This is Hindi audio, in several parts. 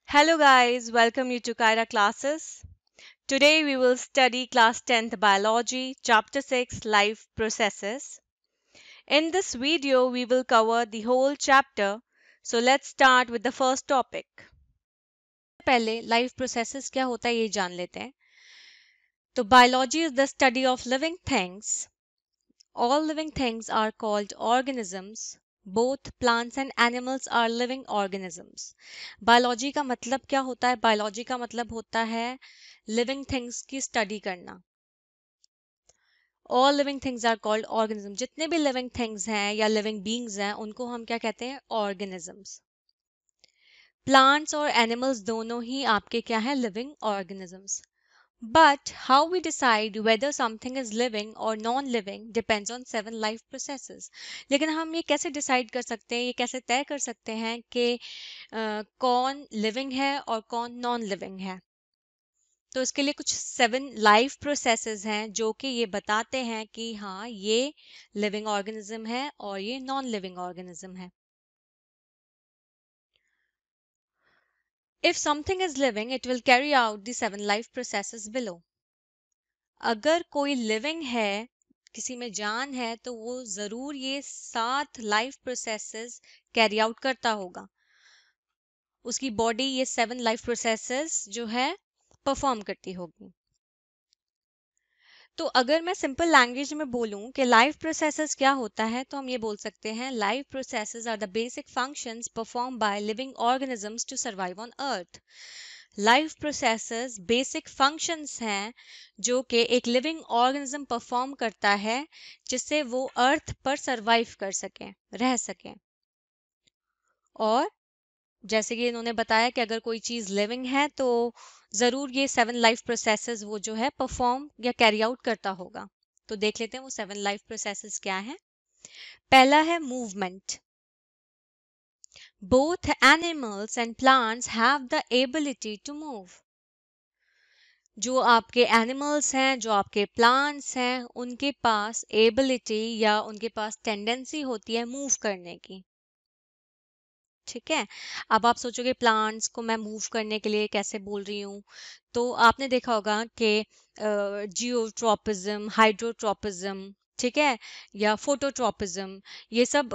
Hello guys, welcome you to Kyra classes. Today we will study class 10th biology, chapter 6 life processes. In this video we will cover the whole chapter. So let's start with the first topic. पहले life processes क्या होता है ये जान लेते हैं. तो biology is the study of living things. All living things are called organisms. Both plants and animals are living organisms. Biology का मतलब क्या होता है? बायोलॉजी का मतलब होता है लिविंग थिंग्स की स्टडी करना. All living things are called organisms. जितने भी लिविंग थिंग्स हैं या लिविंग बीइंग्स हैं उनको हम क्या कहते हैं? ऑर्गेनिजम्स. प्लांट्स और एनिमल्स दोनों ही आपके क्या है? Living organisms. But how we decide whether something is living or non-living depends on 7 life processes. लेकिन हम ये कैसे डिसाइड कर सकते हैं, ये कैसे तय कर सकते हैं कि कौन लिविंग है और कौन नॉन लिविंग है? तो इसके लिए कुछ 7 लाइफ प्रोसेसेस हैं जो कि ये बताते हैं कि हाँ ये लिविंग ऑर्गेनिज्म है और ये नॉन लिविंग ऑर्गेनिज्म है. If something is living, it will carry out the 7 life processes below. अगर कोई लिविंग है, किसी में जान है, तो वो जरूर ये 7 लाइफ प्रोसेसेस कैरी आउट करता होगा. उसकी बॉडी ये 7 लाइफ प्रोसेसेस जो है परफॉर्म करती होगी. तो अगर मैं सिंपल लैंग्वेज में बोलूं कि लाइफ प्रोसेसेस क्या होता है, तो हम ये बोल सकते हैं life processes are the basic functions perform by living organisms to survive on earth. Life processes basic functions हैं जो कि एक लिविंग ऑर्गेनिज्म परफॉर्म करता है जिससे वो अर्थ पर सरवाइव कर सकें, रह सकें. और जैसे कि इन्होंने बताया कि अगर कोई चीज़ लिविंग है तो ज़रूर ये 7 लाइफ प्रोसेसेस वो जो है परफॉर्म या कैरी आउट करता होगा. तो देख लेते हैं वो 7 लाइफ प्रोसेसेस क्या हैं. पहला है movement. Both animals and plants have the ability to move. जो आपके एनिमल्स हैं, जो आपके प्लांट्स हैं, उनके पास एबिलिटी या उनके पास टेंडेंसी होती है मूव करने की. ठीक है. अब आप सोचोगे प्लांट्स को मैं मूव करने के लिए कैसे बोल रही हूँ, तो आपने देखा होगा कि जियोट्रोपिज्म, हाइड्रोट्रोपिज्म, ठीक है, या फोटोट्रोपिज्म, ये सब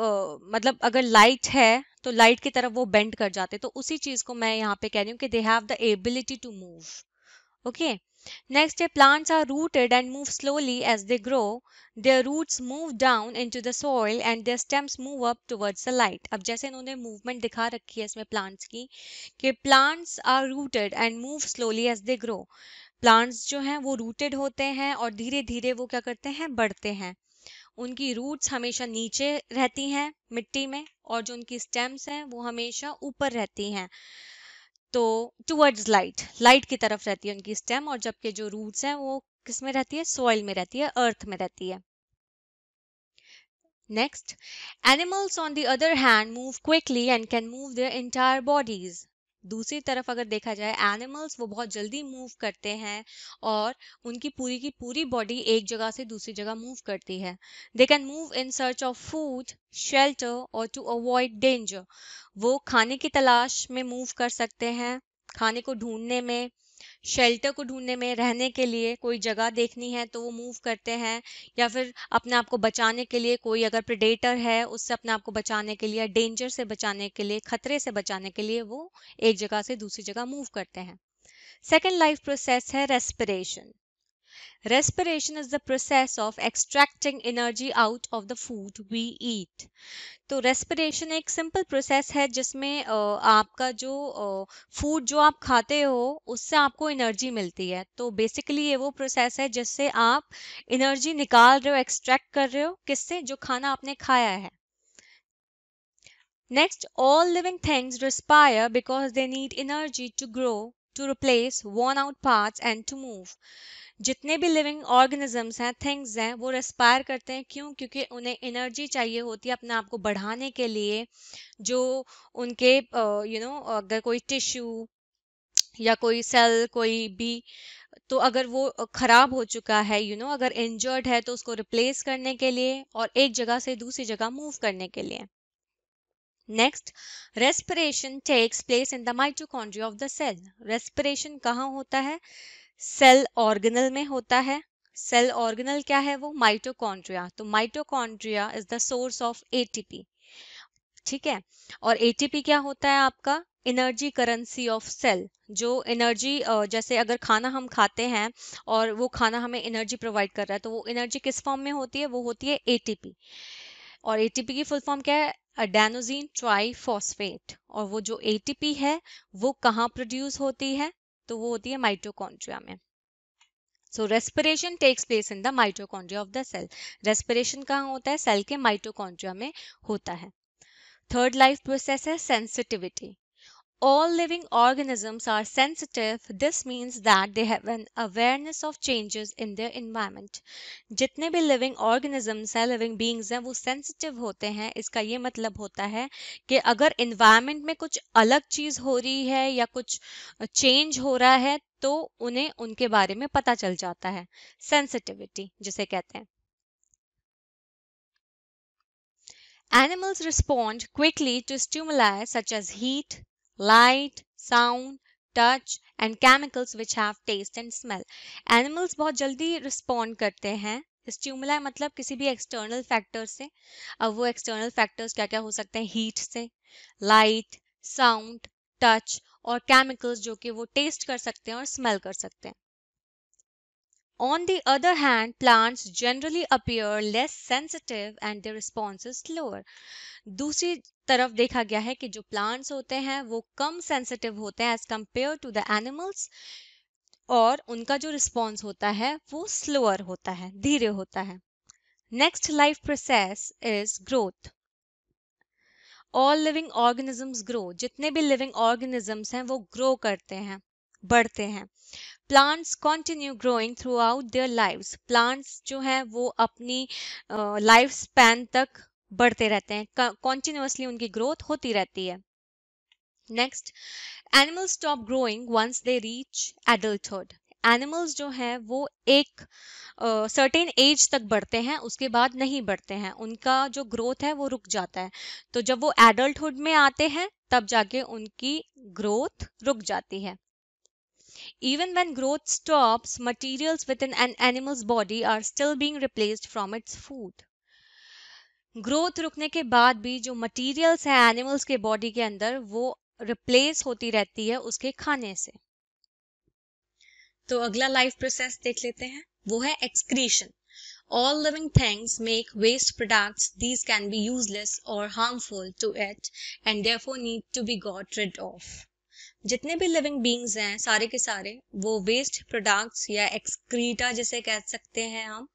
मतलब अगर लाइट है तो लाइट की तरफ वो बेंड कर जाते. तो उसी चीज को मैं यहाँ पे कह रही हूँ कि they have the ability to move. Okay. Next, plants are rooted and move slowly as they grow. Their roots move down into the soil and their stems move up towards the light. अब जैसे इन्होंने movement दिखा रखी है इसमें plants की कि plants are rooted and move slowly as they grow. Plants जो हैं वो rooted होते हैं और धीरे धीरे वो क्या करते हैं? बढ़ते हैं. उनकी रूट्स हमेशा नीचे रहती हैं मिट्टी में और जो उनकी स्टेम्स हैं वो हमेशा ऊपर रहती हैं. तो टुवर्ड्स लाइट, लाइट की तरफ रहती है उनकी स्टेम, और जबकि जो रूट्स हैं वो किस में रहती है? सॉइल में रहती है, अर्थ में रहती है. Next, animals on the other hand move quickly and can move their entire bodies. दूसरी तरफ अगर देखा जाए एनिमल्स वो बहुत जल्दी मूव करते हैं और उनकी की पूरी बॉडी एक जगह से दूसरी जगह मूव करती है. They can move in search of food, shelter और टू अवॉइड डेंजर. वो खाने की तलाश में मूव कर सकते हैं, खाने को ढूंढने में, शेल्टर को ढूंढने में, रहने के लिए कोई जगह देखनी है तो वो मूव करते हैं, या फिर अपने आप को बचाने के लिए, कोई अगर प्रेडेटर है उससे अपने आप को बचाने के लिए, डेंजर से बचाने के लिए, खतरे से बचाने के लिए वो एक जगह से दूसरी जगह मूव करते हैं. सेकेंड लाइफ प्रोसेस है respiration. Respiration is the process of extracting energy out of the food we eat. तो रेस्पिरेशन एक सिंपल प्रोसेस है जिसमें आपका जो फूड जो आप खाते हो उससे आपको एनर्जी मिलती है. तो बेसिकली ये वो प्रोसेस है जिससे आप एनर्जी निकाल रहे हो, एक्सट्रैक्ट कर रहे हो, किससे? जो खाना आपने खाया है. Next, all living things respire because they need energy to grow, to replace worn out parts and to move. जितने भी लिविंग ऑर्गेनिजम्स हैं, थिंग्स हैं, वो रेस्पायर करते हैं. क्यों? क्योंकि उन्हें एनर्जी चाहिए होती है अपने आप को बढ़ाने के लिए. जो उनके अगर कोई टिश्यू या कोई सेल, कोई भी तो अगर वो खराब हो चुका है, अगर इंजर्ड है, तो उसको रिप्लेस करने के लिए और एक जगह से दूसरी जगह मूव करने के लिए। Next, respiration takes place in the mitochondria of the cell. Respiration कहाँ होता है? सेल ऑर्गेनल में होता है। सेल ऑर्गेनल क्या है? वो माइटोकॉन्ड्रिया। तो mitochondria is the source of ATP. ठीक है, और एटीपी क्या होता है आपका? Energy currency of cell. जो एनर्जी, जैसे अगर खाना हम खाते हैं और वो खाना हमें एनर्जी प्रोवाइड कर रहा है, तो वो एनर्जी किस फॉर्म में होती है? वो होती है एटीपी। और एटीपी की फुल फॉर्म क्या है? अडेनोसिन ट्राइफॉस्फेट। और वो जो एटीपी है वो कहाँ प्रोड्यूस होती है? तो वो होती है माइटोकॉन्ड्रिया में। So respiration takes place in the mitochondria of the cell. Respiration कहाँ होता है? सेल के माइटोकॉन्ड्रिया में होता है। थर्ड लाइफ प्रोसेस है sensitivity. All living organisms are sensitive. This means that they have an awareness of changes in their environment. जितने भी living organisms हैं, living beings हैं, वो sensitive होते हैं। इसका ये मतलब होता है कि अगर environment में कुछ अलग चीज हो रही है या कुछ change हो रहा है, तो उन्हें उनके बारे में पता चल जाता है। Sensitivity जिसे कहते हैं। Animals respond quickly to stimuli such as heat, light, sound, touch and chemicals which have taste and smell. Animals बहुत जल्दी respond करते हैं स्टिमुलाई मतलब किसी भी एक्सटर्नल फैक्टर से। अब वो एक्सटर्नल फैक्टर्स क्या क्या हो सकते हैं? हीट से, लाइट, साउंड, टच और केमिकल्स जो कि वो टेस्ट कर सकते हैं और स्मेल कर सकते हैं। On the other hand, plants generally appear less sensitive and their response is slower. दूसरी तरफ देखा गया है कि जो प्लांट्स होते हैं वो कम सेंसिटिव होते हैं as compared to the animals, और उनका जो रिस्पॉन्स होता है वो स्लोअर होता है, धीरे होता है। Next life process is growth. All living organisms grow. जितने भी लिविंग ऑर्गेनिजम्स हैं वो ग्रो करते हैं, बढ़ते हैं। Plants continue growing through out their lives. Plants जो हैं वो अपनी लाइफ स्पैन तक बढ़ते रहते हैं, कॉन्टिन्यूसली उनकी ग्रोथ होती रहती है। Next, animals stop growing once they reach adulthood. Animals जो हैं वो एक सर्टेन एज तक बढ़ते हैं, उसके बाद नहीं बढ़ते हैं, उनका जो ग्रोथ है वो रुक जाता है। तो जब वो एडल्टहुड में आते हैं तब जाके उनकी ग्रोथ रुक जाती है। Even when growth stops, materials within an animal's body are still being replaced from its food. Growth रुकने के बाद भी जो मटेरियल्स हैं एनिमल्स के बॉडी के अंदर वो रिप्लेस होती रहती है उसके खाने से। तो अगला लाइफ प्रोसेस देख लेते हैं, वो है excretion. All living things make waste products. These can be useless or harmful to it and therefore need to be got rid of. जितने भी लिविंग बींग्स हैं सारे के सारे वो वेस्ट प्रोडक्ट्स या एक्सक्रीटा जिसे कह सकते हैं हम,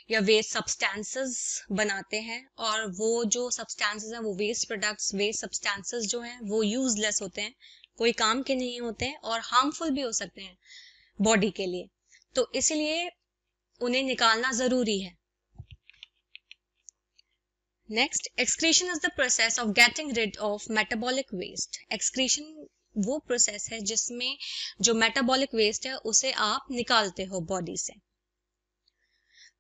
या वेस्ट सब्सटेंसेस बनाते हैं। और वो जो सब्सटेंसेस हैं वो वेस्ट प्रोडक्ट्स, वेस्ट सब्सटेंसेस जो हैं वो यूजलेस होते हैं, कोई काम के नहीं होते हैं और हार्मफुल भी हो सकते हैं बॉडी के लिए, तो इसलिए उन्हें निकालना जरूरी है। Next, excretion is the process of getting rid of metabolic waste. Excretion वो प्रोसेस है जिसमें जो मेटाबॉलिक वेस्ट है उसे आप निकालते हो बॉडी से।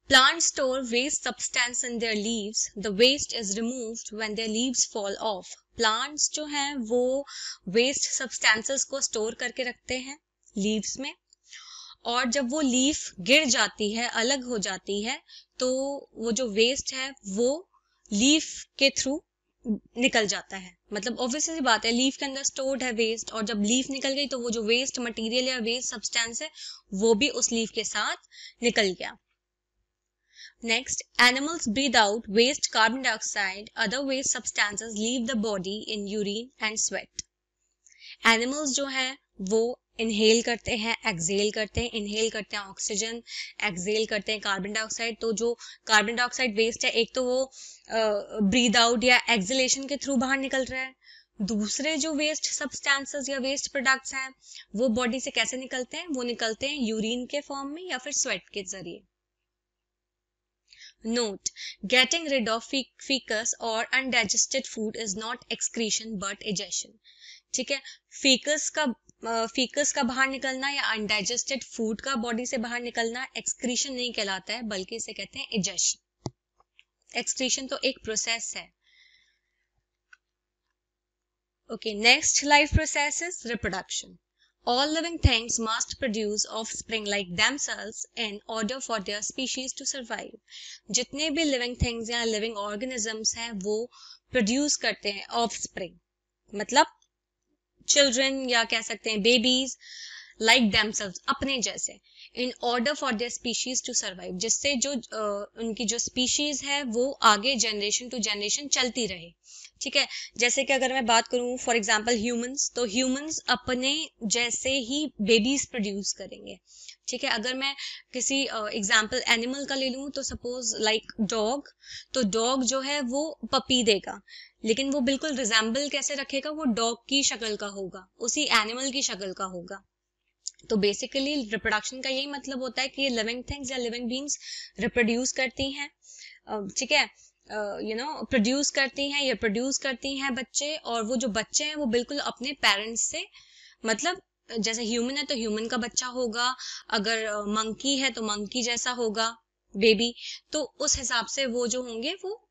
Plants store waste substance in their leaves. The waste is removed when their leaves fall off. Plants जो हैं वो waste substances को store करके रखते हैं leaves में, और जब वो लीफ गिर जाती है, अलग हो जाती है, तो वो जो वेस्ट है वो लीफ के थ्रू निकल जाता है। मतलब ऑब्वियसली बात है, लीफ के अंदर स्टोर्ड है वेस्ट, और जब लीफ निकल गई तो वो जो वेस्ट मटेरियल या वेस्ट सब्सटेंस है वो भी उस लीफ के साथ निकल गया। Next, animals breathe out waste carbon dioxide. Other waste substances leave the body in urine and sweat. Animals जो हैं वो इनहेल करते हैं, एक्सहेल करते हैं। इनहेल करते हैं ऑक्सीजन, एक्सहेल करते हैं कार्बन डाइऑक्साइड। तो जो कार्बन डाइऑक्साइड वेस्ट है, एक तो वो ब्रीद आउट या एक्सहेलेशन के थ्रू बाहर निकल रहा है, दूसरे जो वेस्ट सब्सटेंसेस या वेस्ट प्रोडक्ट्स हैं वो बॉडी से कैसे निकलते हैं? वो निकलते हैं यूरिन के फॉर्म में या फिर स्वेट के जरिए। Note: getting rid of feces or undigested food is not excretion but egestion. ठीक है, फीकस का फीकस का बाहर निकलना या अनडाइजेस्टेड फूड का बॉडी से बाहर निकलना एक्सक्रीशन नहीं कहलाता है, बल्कि इसे कहते हैं इजेशन। एक्सक्रीशन तो एक प्रोसेस है। Okay, next life process is reproduction. All living things must produce offspring like themselves in order for their species to survive. जितने भी living things या living organisms हैं वो produce करते हैं offspring, मतलब children या कह सकते हैं babies like themselves, अपने जैसे, in order for their species to survive, जिससे जो उनकी जो species है वो आगे generation to generation चलती रहे। ठीक है, जैसे कि अगर मैं बात करूं फॉर एग्जांपल ह्यूमंस, तो ह्यूमंस अपने जैसे ही बेबीज प्रोड्यूस करेंगे। ठीक है, अगर मैं किसी एग्जांपल एनिमल का ले लूं तो सपोज लाइक डॉग, तो डॉग जो है वो पपी देगा, लेकिन वो बिल्कुल रिजेंबल कैसे रखेगा, वो डॉग की शक्ल का होगा, उसी एनिमल की शक्ल का होगा। तो बेसिकली रिप्रोडक्शन का यही मतलब होता है कि लिविंग थिंग्स या लिविंग बीइंग्स रिप्रोड्यूस करती हैं, ठीक है, प्रोड्यूस करती हैं या प्रोड्यूस करती हैं बच्चे, और वो जो बच्चे हैं वो बिल्कुल अपने पेरेंट्स से, मतलब जैसे ह्यूमन है तो ह्यूमन का बच्चा होगा, अगर मंकी है तो मंकी जैसा होगा बेबी, तो उस हिसाब से वो जो होंगे वो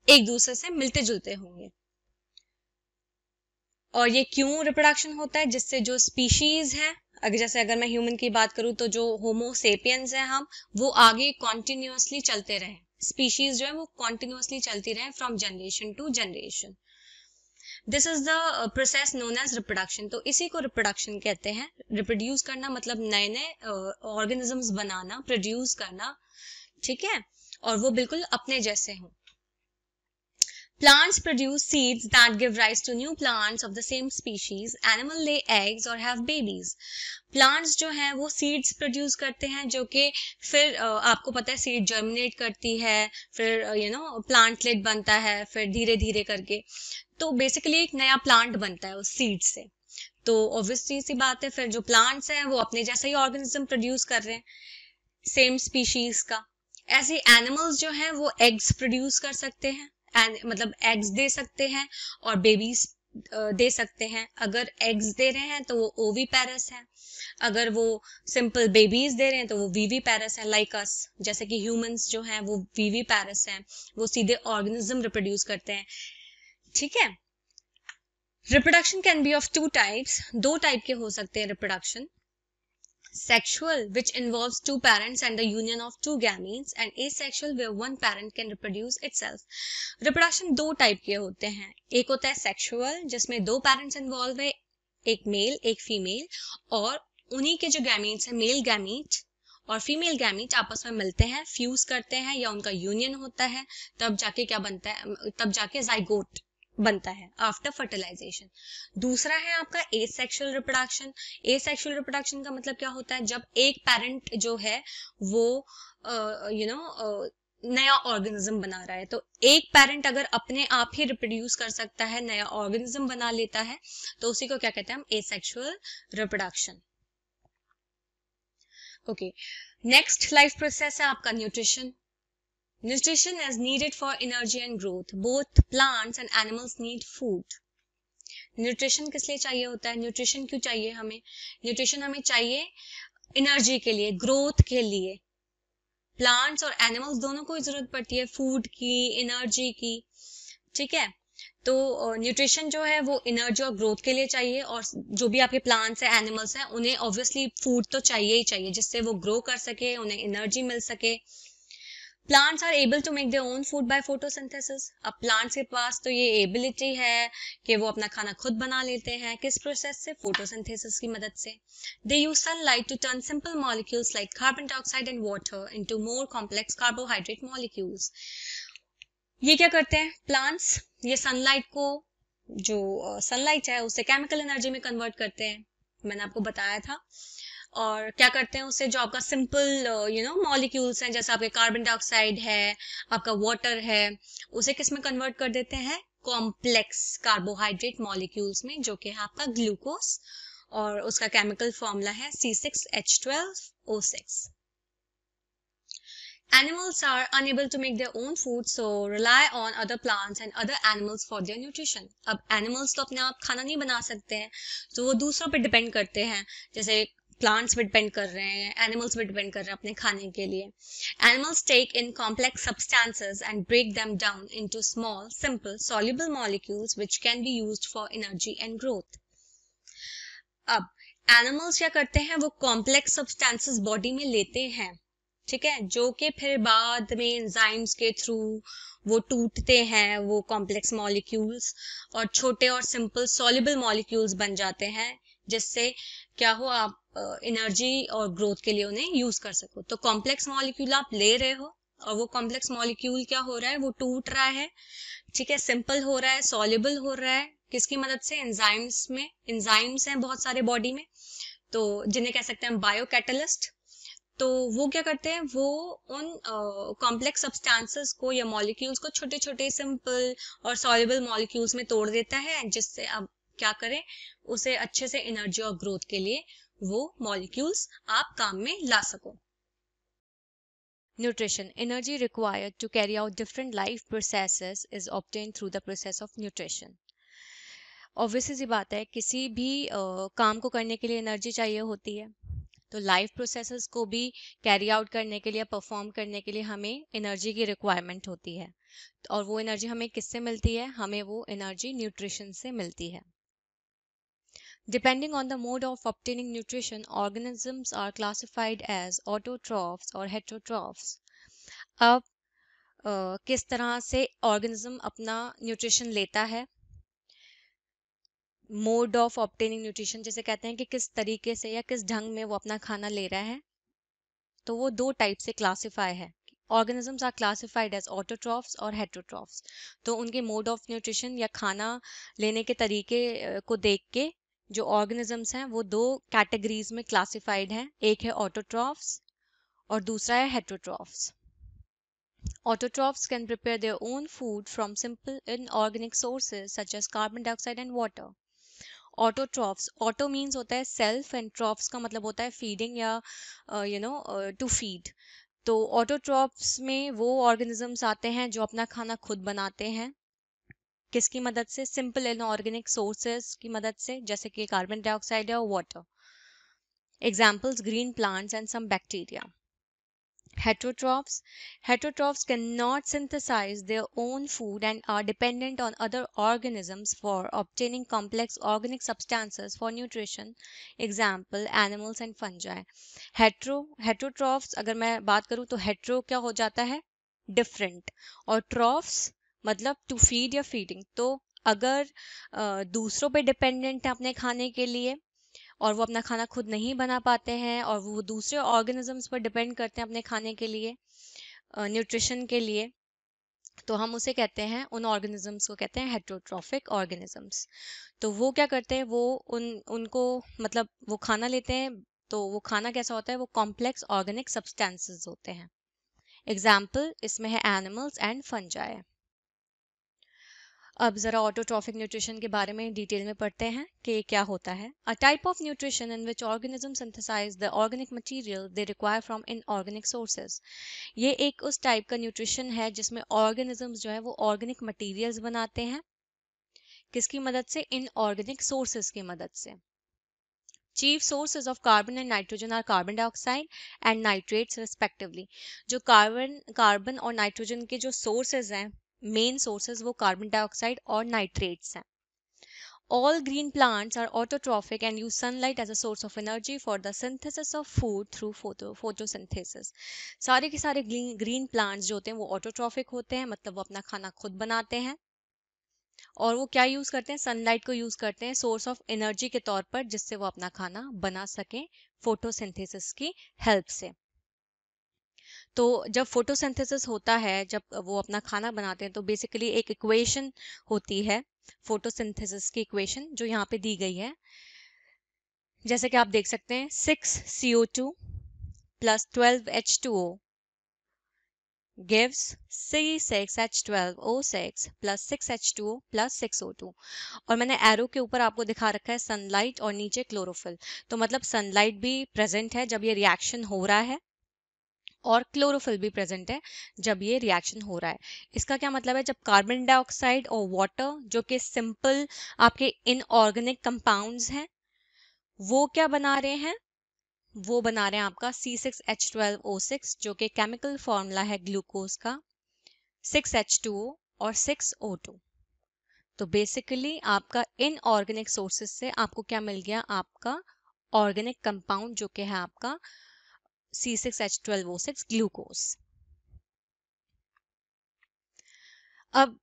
एक दूसरे से मिलते जुलते होंगे। और ये क्यों रिप्रोडक्शन होता है, जिससे जो स्पीशीज है, अगर मैं ह्यूमन की बात करूं तो जो होमो सेपियंस है हम, वो आगे कॉन्टिन्यूसली चलते रहे, स्पीशीज जो है वो कॉन्टिन्यूसली चलती रहे from generation to generation. This is the process known as reproduction. तो इसी को रिप्रोडक्शन कहते हैं। रिप्रोड्यूस करना मतलब नए नए ऑर्गेनिजम्स बनाना, प्रोड्यूस करना, ठीक है, और वो बिल्कुल अपने जैसे हों। Plants produce seeds that give rise to new plants of the same species. Animal lay eggs or have babies. Plants जो हैं वो seeds produce करते हैं, जो कि फिर आपको पता है seed germinate करती है, फिर plantlet बनता है, फिर धीरे धीरे करके तो basically एक नया plant बनता है उस seed से। तो obviously सी बात है, फिर जो plants हैं वो अपने जैसा ही organism produce कर रहे हैं same species का। ऐसे animals जो हैं वो eggs produce कर सकते हैं, मतलब एग्स दे सकते हैं और बेबीज दे सकते हैं। अगर एग्स दे रहे हैं तो वो ओवीपैरस है, अगर वो सिंपल बेबीज दे रहे हैं तो वो वीवीपैरस है, लाइक अस, जैसे कि ह्यूमंस जो हैं वो वीवीपैरस हैं, वो सीधे ऑर्गेनिज्म रिप्रोड्यूस करते हैं। ठीक है, reproduction can be of 2 types, 2 type के हो सकते हैं reproduction. Sexual, which involves 2 parents and the union of 2 gametes, and asexual, where 1 parent can reproduce itself. Reproduction 2 type के होते हैं। एक होता है सेक्सुअल, जिसमें 2 पेरेंट्स इन्वॉल्व है, एक मेल एक फीमेल, और उन्हीं के जो गैमीट्स हैं, मेल गैमीट और फीमेल गैमीट आपस में मिलते हैं, फ्यूज करते हैं या उनका यूनियन होता है, तब जाके क्या बनता है, तब जाके जाइगोट बनता है आफ्टर फर्टिलाइजेशन। दूसरा है आपका एसेक्सुअल रिप्रोडक्शन। एसेक्सुअल रिप्रोडक्शन का मतलब क्या होता है, जब एक पेरेंट जो है वो नया ऑर्गेनिज्म बना रहा है, तो एक पेरेंट अगर अपने आप ही रिप्रोड्यूस कर सकता है, नया ऑर्गेनिज्म बना लेता है, तो उसी को क्या कहते हैं हम, asexual reproduction. Okay, next life process है आपका nutrition. Nutrition is needed for energy and growth. Both plants and animals need food. Nutrition किस लिए चाहिए होता है, nutrition क्यों चाहिए हमें, nutrition हमें चाहिए एनर्जी के लिए, ग्रोथ के लिए। प्लांट्स और एनिमल्स दोनों को जरूरत पड़ती है फूड की, एनर्जी की, ठीक है। तो न्यूट्रिशन जो है वो एनर्जी और ग्रोथ के लिए चाहिए, और जो भी आपके प्लांट्स हैं, एनिमल्स हैं, उन्हें ऑब्वियसली फूड तो चाहिए ही चाहिए, जिससे वो ग्रो कर सके, उन्हें एनर्जी मिल सके। Plants are able to make their own food by photosynthesis. अब plants के पास तो ये एबिलिटी है कि वो अपना खाना खुद बना लेते हैं, किस प्रोसेस से, फोटोसिंथेसिस की मदद से। They use sunlight to turn simple molecules like carbon dioxide and water into more complex carbohydrate molecules. ये क्या करते हैं प्लांट्स, ये सनलाइट को, जो सनलाइट है उसे केमिकल एनर्जी में कन्वर्ट करते हैं, मैंने आपको बताया था। और क्या करते हैं उससे, जो आपका सिंपल मॉलिक्यूल्स हैं, जैसे आपके कार्बन डाइऑक्साइड है, आपका वाटर है, उसे किस में कन्वर्ट कर देते हैं, कॉम्प्लेक्स कार्बोहाइड्रेट मॉलिक्यूल्स में, जो कि है आपका ग्लूकोज, और उसका केमिकल फॉर्मूला है C6H12O6। Animals are unable to make their own food, so rely on other plants and other animals for their nutrition. अब animals तो अपने आप खाना नहीं बना सकते हैं, तो वो दूसरों पे डिपेंड करते हैं. जैसे प्लांट्स पे डिपेंड कर रहे हैं, एनिमल्स पे डिपेंड कर रहे हैं अपने खाने के लिए. Animals take in complex substances and break them down into small, simple, soluble molecules which can be used for energy and growth. अब एनिमल्स क्या करते हैं, वो कॉम्प्लेक्स सब्सटेंसेस बॉडी में लेते हैं, ठीक है, जो कि फिर बाद में एंजाइम्स के थ्रू वो टूटते हैं, वो कॉम्प्लेक्स मॉलिक्यूल्स, और छोटे और सिंपल सॉल्युबल मॉलिक्यूल्स बन जाते हैं, जिससे क्या हो, आप एनर्जी और ग्रोथ के लिए उन्हें यूज कर सको. तो कॉम्प्लेक्स मॉलिक्यूल आप ले रहे हो, और वो कॉम्प्लेक्स मॉलिक्यूल क्या हो रहा है, वो टूट रहा है, ठीक है, सिंपल हो रहा है, सॉल्युबल हो रहा है, किसकी मदद से, एंजाइम्स में. एंजाइम्स हैं बहुत सारे बॉडी में, तो जिन्हें कह सकते हैं बायो कैटलिस्ट. तो वो क्या करते हैं, वो उन कॉम्प्लेक्स सब्सटेंसेस को या मॉलिक्यूल्स को छोटे छोटे सिंपल और सॉल्युबल मॉलिक्यूल्स में तोड़ देता है, जिससे अब क्या करें, उसे अच्छे से एनर्जी और ग्रोथ के लिए वो मॉलिक्यूल्स आप काम में ला सको. Nutrition. Energy required to carry out different life processes is obtained through the process of nutrition. Obviously सी बात है, किसी भी काम को करने के लिए एनर्जी चाहिए होती है, तो लाइफ प्रोसेसेस को भी कैरी आउट करने के लिए, परफॉर्म करने के लिए हमें एनर्जी की रिक्वायरमेंट होती है. और वो एनर्जी हमें किससे मिलती है, हमें वो एनर्जी न्यूट्रिशन से मिलती है. Depending on the mode of obtaining nutrition, organisms are classified as autotrophs or heterotrophs. अब किस तरह से ऑर्गेनिज्म अपना न्यूट्रिशन लेता है, मोड ऑफ ऑब्टेनिंग न्यूट्रिशन जैसे कहते हैं कि किस तरीके से या किस ढंग में वो अपना खाना ले रहा है, तो वो दो टाइप से क्लासिफाई है. Organisms are classified as autotrophs और हेटरोट्रॉफ्स. तो उनके मोड ऑफ न्यूट्रिशन या खाना लेने के तरीके को देख के जो ऑर्गेनिजम्स हैं वो दो कैटेगरीज में क्लासिफाइड हैं. एक है ऑटोट्रॉफ्स और दूसरा है heterotrophs. Autotrophs can prepare their own food from simple inorganic sources such as carbon dioxide and water. Autotrophs, auto means होता है self and trophs का मतलब होता है feeding या to feed. तो autotrophs में वो organisms आते हैं जो अपना खाना खुद बनाते हैं. किसकी मदद से, सिंपल इनऑर्गेनिक सोर्सेज की मदद से, जैसे कि कार्बन डाइऑक्साइड या water. Examples, green plants and some bacteria. Heterotrophs cannot synthesize their own food and are dependent on other organisms for obtaining complex organic substances for nutrition. Example, animals and fungi. Heterotrophs अगर मैं बात करूँ तो hetero क्या हो जाता है, different, और trophs मतलब to feed या feeding. तो अगर दूसरों पे डिपेंडेंट है अपने खाने के लिए और वो अपना खाना खुद नहीं बना पाते हैं और वो दूसरे ऑर्गेनिजम्स पर डिपेंड करते हैं अपने खाने के लिए, न्यूट्रिशन के लिए, तो हम उसे कहते हैं, उन ऑर्गेनिजम्स को कहते हैं हेटरोट्रॉफिक ऑर्गेनिजम्स. तो वो क्या करते हैं, वो उनको मतलब वो खाना लेते हैं, तो वो खाना कैसा होता है, वो कॉम्प्लेक्स ऑर्गेनिक सब्सटेंसेस होते हैं. एग्जाम्पल इसमें है एनिमल्स एंड फंजाई. अब जरा ऑटोट्रॉफिक न्यूट्रिशन के बारे में डिटेल में पढ़ते हैं कि क्या होता है. A type of nutrition in which organism synthesise the organic material they require from inorganic sources. ये एक उस टाइप का न्यूट्रिशन है जिसमें ऑर्गेनिजम्स जो है वो ऑर्गेनिक मटेरियल्स बनाते हैं. किसकी मदद से, इनऑर्गेनिक सोर्सेज की मदद से. Chief sources of carbon and nitrogen are carbon dioxide and nitrates respectively. जो कार्बन और नाइट्रोजन के जो सोर्सेज हैं, मेन सोर्सेज, वो कार्बन डाइऑक्साइड और नाइट्रेट्स हैं. All green plants are autotrophic and use sunlight as a source of energy for the synthesis of food through photosynthesis. सारे के सारे ग्रीन प्लांट्स जो होते हैं वो ऑटोट्रॉफिक होते हैं, मतलब वो अपना खाना खुद बनाते हैं और वो क्या यूज करते हैं, सनलाइट को यूज करते हैं सोर्स ऑफ एनर्जी के तौर पर, जिससे वो अपना खाना बना सकें फोटोसिंथेसिस की हेल्प से. तो जब फोटोसिंथेसिस होता है, जब वो अपना खाना बनाते हैं, तो बेसिकली एक इक्वेशन होती है फोटोसिंथेसिस की इक्वेशन, जो यहाँ पे दी गई है. जैसे कि आप देख सकते हैं, 6CO2 plus 12H2O gives C6H12O6 plus 6H2O plus 6O2. और मैंने एरो के ऊपर आपको दिखा रखा है सनलाइट और नीचे क्लोरोफिल. तो मतलब सनलाइट भी प्रेजेंट है जब ये रिएक्शन हो रहा है और क्लोरोफिल भी प्रेजेंट है जब ये रिएक्शन हो रहा है। इसका क्या मतलब है, जब कार्बन डाइऑक्साइड और वाटर जो कि सिंपल आपके इनऑर्गेनिक कंपाउंड्स हैं, वो क्या बना रहे हैं, वो बना रहे हैं आपका C6H12O6 जो कि केमिकल फॉर्मूला है ग्लूकोज का 6H2O और 6O2। तो बेसिकली आपका इनऑर्गेनिक सोर्सेज से आपको क्या मिल गया, आपका ऑर्गेनिक कंपाउंड जो कि है आपका C6H12O6 ग्लूकोज। अब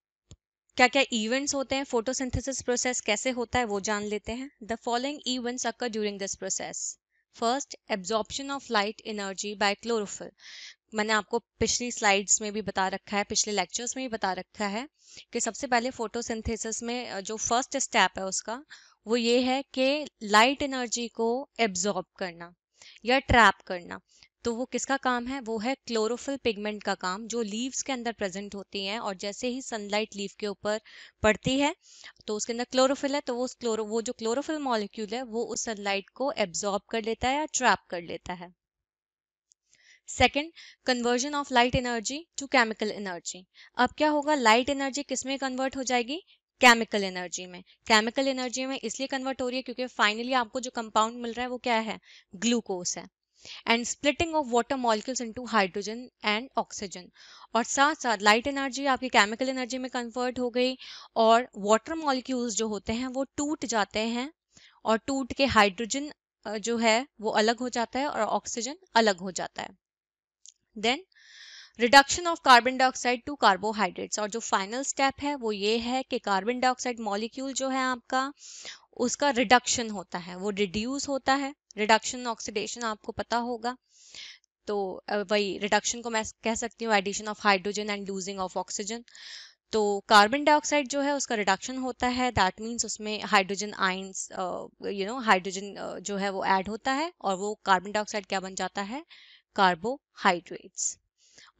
क्या क्या इवेंट्स होते हैं, फोटोसिंथेसिस प्रोसेस कैसे होता है वो जान लेते हैं। The following events occur during this process. First, absorption of light energy by chlorophyll. मैंने आपको पिछली स्लाइड्स में भी बता रखा है, पिछले लेक्चर्स में भी बता रखा है कि सबसे पहले फोटोसिंथेसिस में जो फर्स्ट स्टेप है उसका वो ये है कि लाइट एनर्जी को एब्जॉर्ब करना या ट्रैप करना। तो वो किसका काम है, वो है क्लोरोफिल पिगमेंट का काम, जो लीव्स के अंदर प्रेजेंट होती हैं। और जैसे ही सनलाइट लीफ के ऊपर पड़ती है तो उसके अंदर क्लोरोफिल है, तो वो जो क्लोरोफिल मॉलिक्यूल है वो उस सनलाइट को एब्जॉर्ब कर लेता है या ट्रैप कर लेता है। Second, conversion of light energy to chemical energy. अब क्या होगा, लाइट एनर्जी किस में कन्वर्ट हो जाएगी, केमिकल एनर्जी में। केमिकल एनर्जी में इसलिए कन्वर्ट हो रही है क्योंकि फाइनली आपको जो कंपाउंड मिल रहा है वो क्या है, ग्लूकोज है। And splitting of water molecules into hydrogen and oxygen. और साथ साथ लाइट एनर्जी आपकी केमिकल एनर्जी में कन्वर्ट हो गई और वाटर मॉलिक्यूल्स जो होते हैं वो टूट जाते हैं और टूट के हाइड्रोजन जो है वो अलग हो जाता है और ऑक्सीजन अलग हो जाता है। Then reduction of carbon dioxide to carbohydrates. और जो फाइनल स्टेप है वो ये है कि कार्बन डाइऑक्साइड मॉलिक्यूल जो है आपका उसका रिडक्शन होता है, वो रिड्यूस होता है। रिडक्शन ऑक्सीडेशन आपको पता होगा, तो वही रिडक्शन को मैं कह सकती हूँ addition of hydrogen and losing of oxygen. तो कार्बन डाइऑक्साइड जो है उसका रिडक्शन होता है, दैट मीन्स उसमें हाइड्रोजन आयंस हाइड्रोजन जो है वो ऐड होता है और वो कार्बन डाइऑक्साइड क्या बन जाता है, कार्बोहाइड्रेट्स।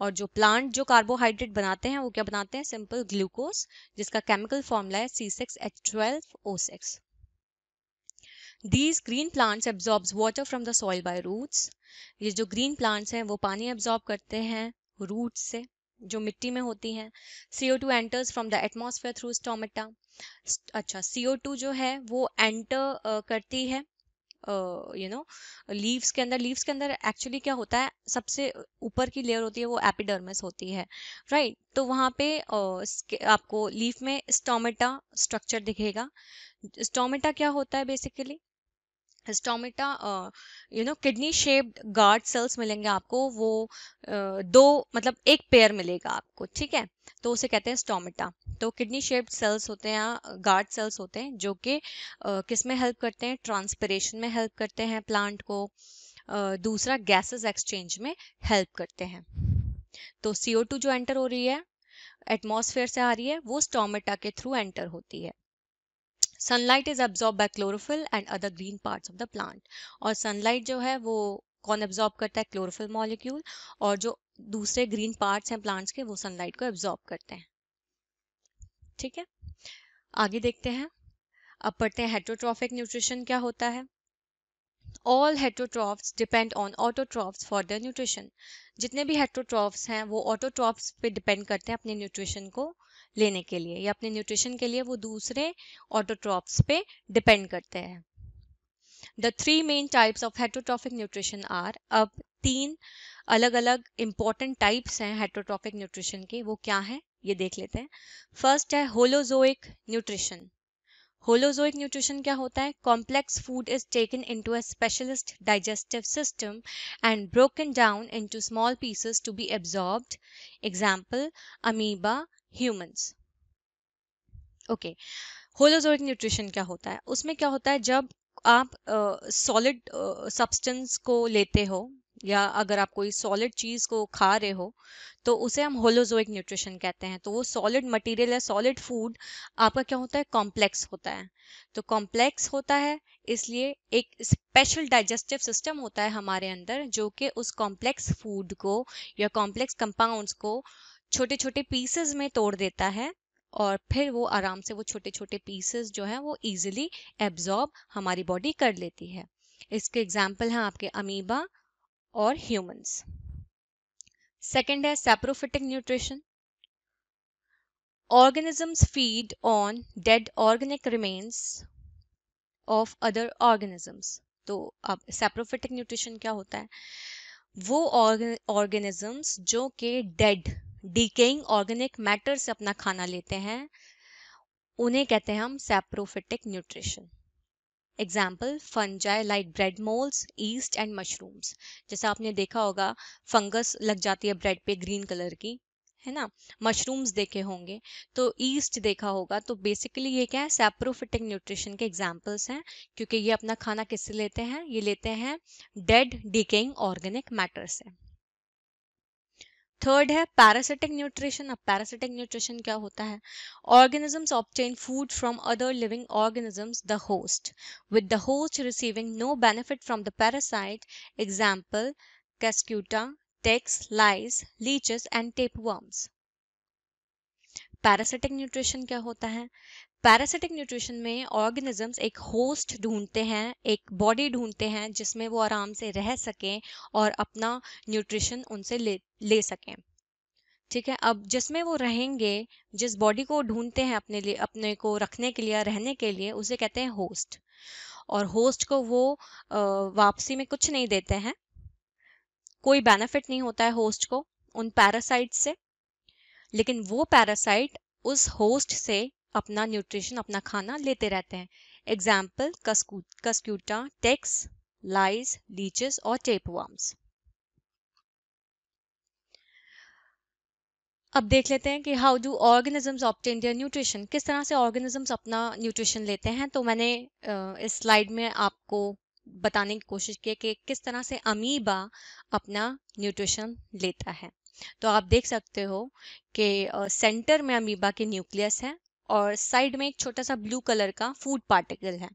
और जो प्लांट जो कार्बोहाइड्रेट बनाते हैं वो क्या बनाते हैं, सिंपल ग्लूकोज, जिसका केमिकल फॉर्मूला है C6H12O6। These green plants absorbs water from the soil by roots. ये जो ग्रीन प्लांट्स हैं वो पानी एब्जॉर्ब करते हैं रूट से जो मिट्टी में होती हैं। CO2 enters from the atmosphere through stomata. अच्छा, CO2 जो है वो एंटर करती है लीव्स के अंदर। लीव्स के अंदर एक्चुअली क्या होता है, सबसे ऊपर की लेयर होती है वो एपिडर्मिस होती है, राइट। तो वहाँ पे आपको लीफ में स्टोमेटा स्ट्रक्चर दिखेगा। स्टोमेटा क्या होता है basically, stomata kidney shaped guard cells मिलेंगे आपको, वो दो मतलब एक पेयर मिलेगा आपको, ठीक है। तो उसे कहते हैं स्टोमेटा। तो किडनी शेप्ड सेल्स होते हैं, गार्ड सेल्स होते हैं जो कि किस में हेल्प करते हैं, ट्रांसपिरेशन में हेल्प करते हैं प्लांट को। दूसरा गैसेस एक्सचेंज में हेल्प करते हैं। तो CO2 जो एंटर हो रही है एटमॉस्फेयर से आ रही है वो स्टोमेटा के थ्रू एंटर होती है। Sunlight is absorb by chlorophyll and other green parts of the plant. और सनलाइट जो है वो कौन एब्जॉर्ब करता है, क्लोरोफिल मॉलिक्यूल, और जो दूसरे ग्रीन पार्ट्स हैं प्लांट्स के वो सनलाइट को एब्जॉर्ब करते हैं, ठीक है। आगे देखते हैं, अब पढ़ते हैं हेटरोट्रॉफिक न्यूट्रिशन क्या होता है। All heterotrophs depend on autotrophs for their nutrition. जितने भी हेटरोट्रॉफ्स हैं वो ऑटोट्रॉफ्स पे डिपेंड करते हैं अपने न्यूट्रिशन को लेने के लिए, या अपने न्यूट्रिशन के लिए वो दूसरे ऑटोट्रॉफ्स पे डिपेंड करते हैं। The three main types of heterotrophic nutrition are, अब तीन अलग अलग इंपॉर्टेंट टाइप्स हैं हेटरोट्रॉफिक न्यूट्रिशन के, वो क्या है ये देख लेते हैं। फर्स्ट है होलोजोइक न्यूट्रिशन। होलोजोइक न्यूट्रिशन क्या होता है, complex food is taken into a specialist digestive system and broken down into small pieces to be absorbed. Example amoeba, humans. Okay, holozoic nutrition क्या होता है, उसमें क्या होता है जब आप सॉलिड सब्सटेंस को लेते हो या अगर आप कोई सॉलिड चीज को खा रहे हो तो उसे हम होलोजोइक न्यूट्रिशन कहते हैं। तो वो सॉलिड मटेरियल है, सॉलिड फूड आपका क्या होता है, कॉम्प्लेक्स होता है। तो कॉम्प्लेक्स होता है इसलिए एक स्पेशल डाइजेस्टिव सिस्टम होता है हमारे अंदर जो कि उस कॉम्प्लेक्स फूड को या कॉम्प्लेक्स कंपाउंड्स को छोटे छोटे पीसेस में तोड़ देता है और फिर वो आराम से वो छोटे छोटे पीसेस जो है वो इजीली एब्जॉर्ब हमारी बॉडी कर लेती है। इसके एग्जाम्पल हैं आपके अमीबा और ह्यूमंस। सेकंड है saprophytic nutrition. Organisms feed on dead organic remains of other organisms। तो अब सैप्रोफिटिक न्यूट्रिशन क्या होता है? वो ऑर्गेनिजम्स जो कि डेड डिकेइंग ऑर्गेनिक मैटर से अपना खाना लेते हैं, उन्हें कहते हैं हम saprophytic nutrition. Example fungi like bread moulds, east and mushrooms. जैसा आपने देखा होगा फंगस लग जाती है ब्रेड पे ग्रीन कलर की, है ना। मशरूम्स देखे होंगे, तो ईस्ट देखा होगा। तो बेसिकली ये क्या है, सैप्रोफिटिक न्यूट्रिशन के एग्जाम्पल्स हैं, क्योंकि ये अपना खाना किससे लेते हैं? ये लेते हैं डेड डिकेइंग ऑर्गेनिक मैटर से। थर्ड है पैरासिटिक न्यूट्रिशन। अब पैरासिटिक न्यूट्रिशन क्या होता है? Organisms obtain food from other living organisms, the host, with the host receiving no benefit from the parasite. Example, Cuscuta, ticks, lice, leeches and tapeworms. Parasitic nutrition क्या होता है? पैरासिटिक न्यूट्रिशन में ऑर्गेनिजम्स एक होस्ट ढूंढते हैं, एक बॉडी ढूंढते हैं जिसमें वो आराम से रह सकें और अपना न्यूट्रिशन उनसे ले सकें। ठीक है, अब जिसमें वो रहेंगे, जिस बॉडी को ढूंढते हैं अपने लिए, अपने को रखने के लिए, रहने के लिए, उसे कहते हैं होस्ट। और होस्ट को वो वापसी में कुछ नहीं देते हैं, कोई बेनिफिट नहीं होता है होस्ट को उन पैरासाइट से, लेकिन वो पैरासाइट उस होस्ट से अपना न्यूट्रिशन, अपना खाना लेते रहते हैं। Example cuscuta, ticks, lice, leeches और टेपवर्म्स। अब देख लेते हैं कि how do organisms obtain their nutrition. किस तरह से ऑर्गेनिजम्स अपना न्यूट्रिशन लेते हैं। तो मैंने इस स्लाइड में आपको बताने की कोशिश की कि किस तरह से अमीबा अपना न्यूट्रिशन लेता है। तो आप देख सकते हो कि सेंटर में अमीबा के न्यूक्लियस है और साइड में एक छोटा सा ब्लू कलर का फूड पार्टिकल है।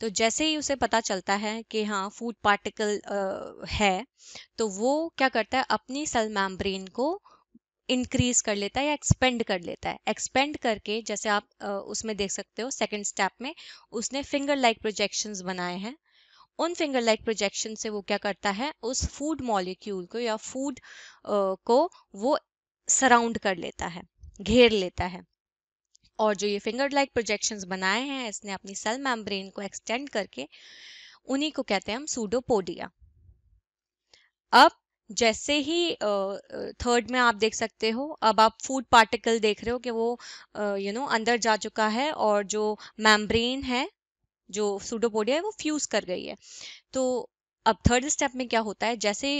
तो जैसे ही उसे पता चलता है कि हाँ फूड पार्टिकल है, तो वो क्या करता है, अपनी सेल मेम्ब्रेन को इंक्रीज कर लेता है या एक्सपेंड कर लेता है। एक्सपेंड करके, जैसे आप उसमें देख सकते हो सेकंड स्टेप में, उसने फिंगर लाइक प्रोजेक्शंस बनाए हैं। उन फिंगर लाइक प्रोजेक्शन से वो क्या करता है, उस फूड मॉलिक्यूल को या फूड को वो सराउंड कर लेता है, घेर लेता है। और जो ये फिंगर लाइक प्रोजेक्शंस बनाए हैं इसने अपनी सेल मेम्ब्रेन को एक्सटेंड करके, उन्हीं को कहते हैं हम सूडोपोडिया। अब जैसे ही थर्ड में आप देख सकते हो, अब आप फूड पार्टिकल देख रहे हो कि वो अंदर जा चुका है और जो मेम्ब्रेन है, जो सूडोपोडिया है, वो फ्यूज कर गई है। तो अब थर्ड स्टेप में क्या होता है, जैसे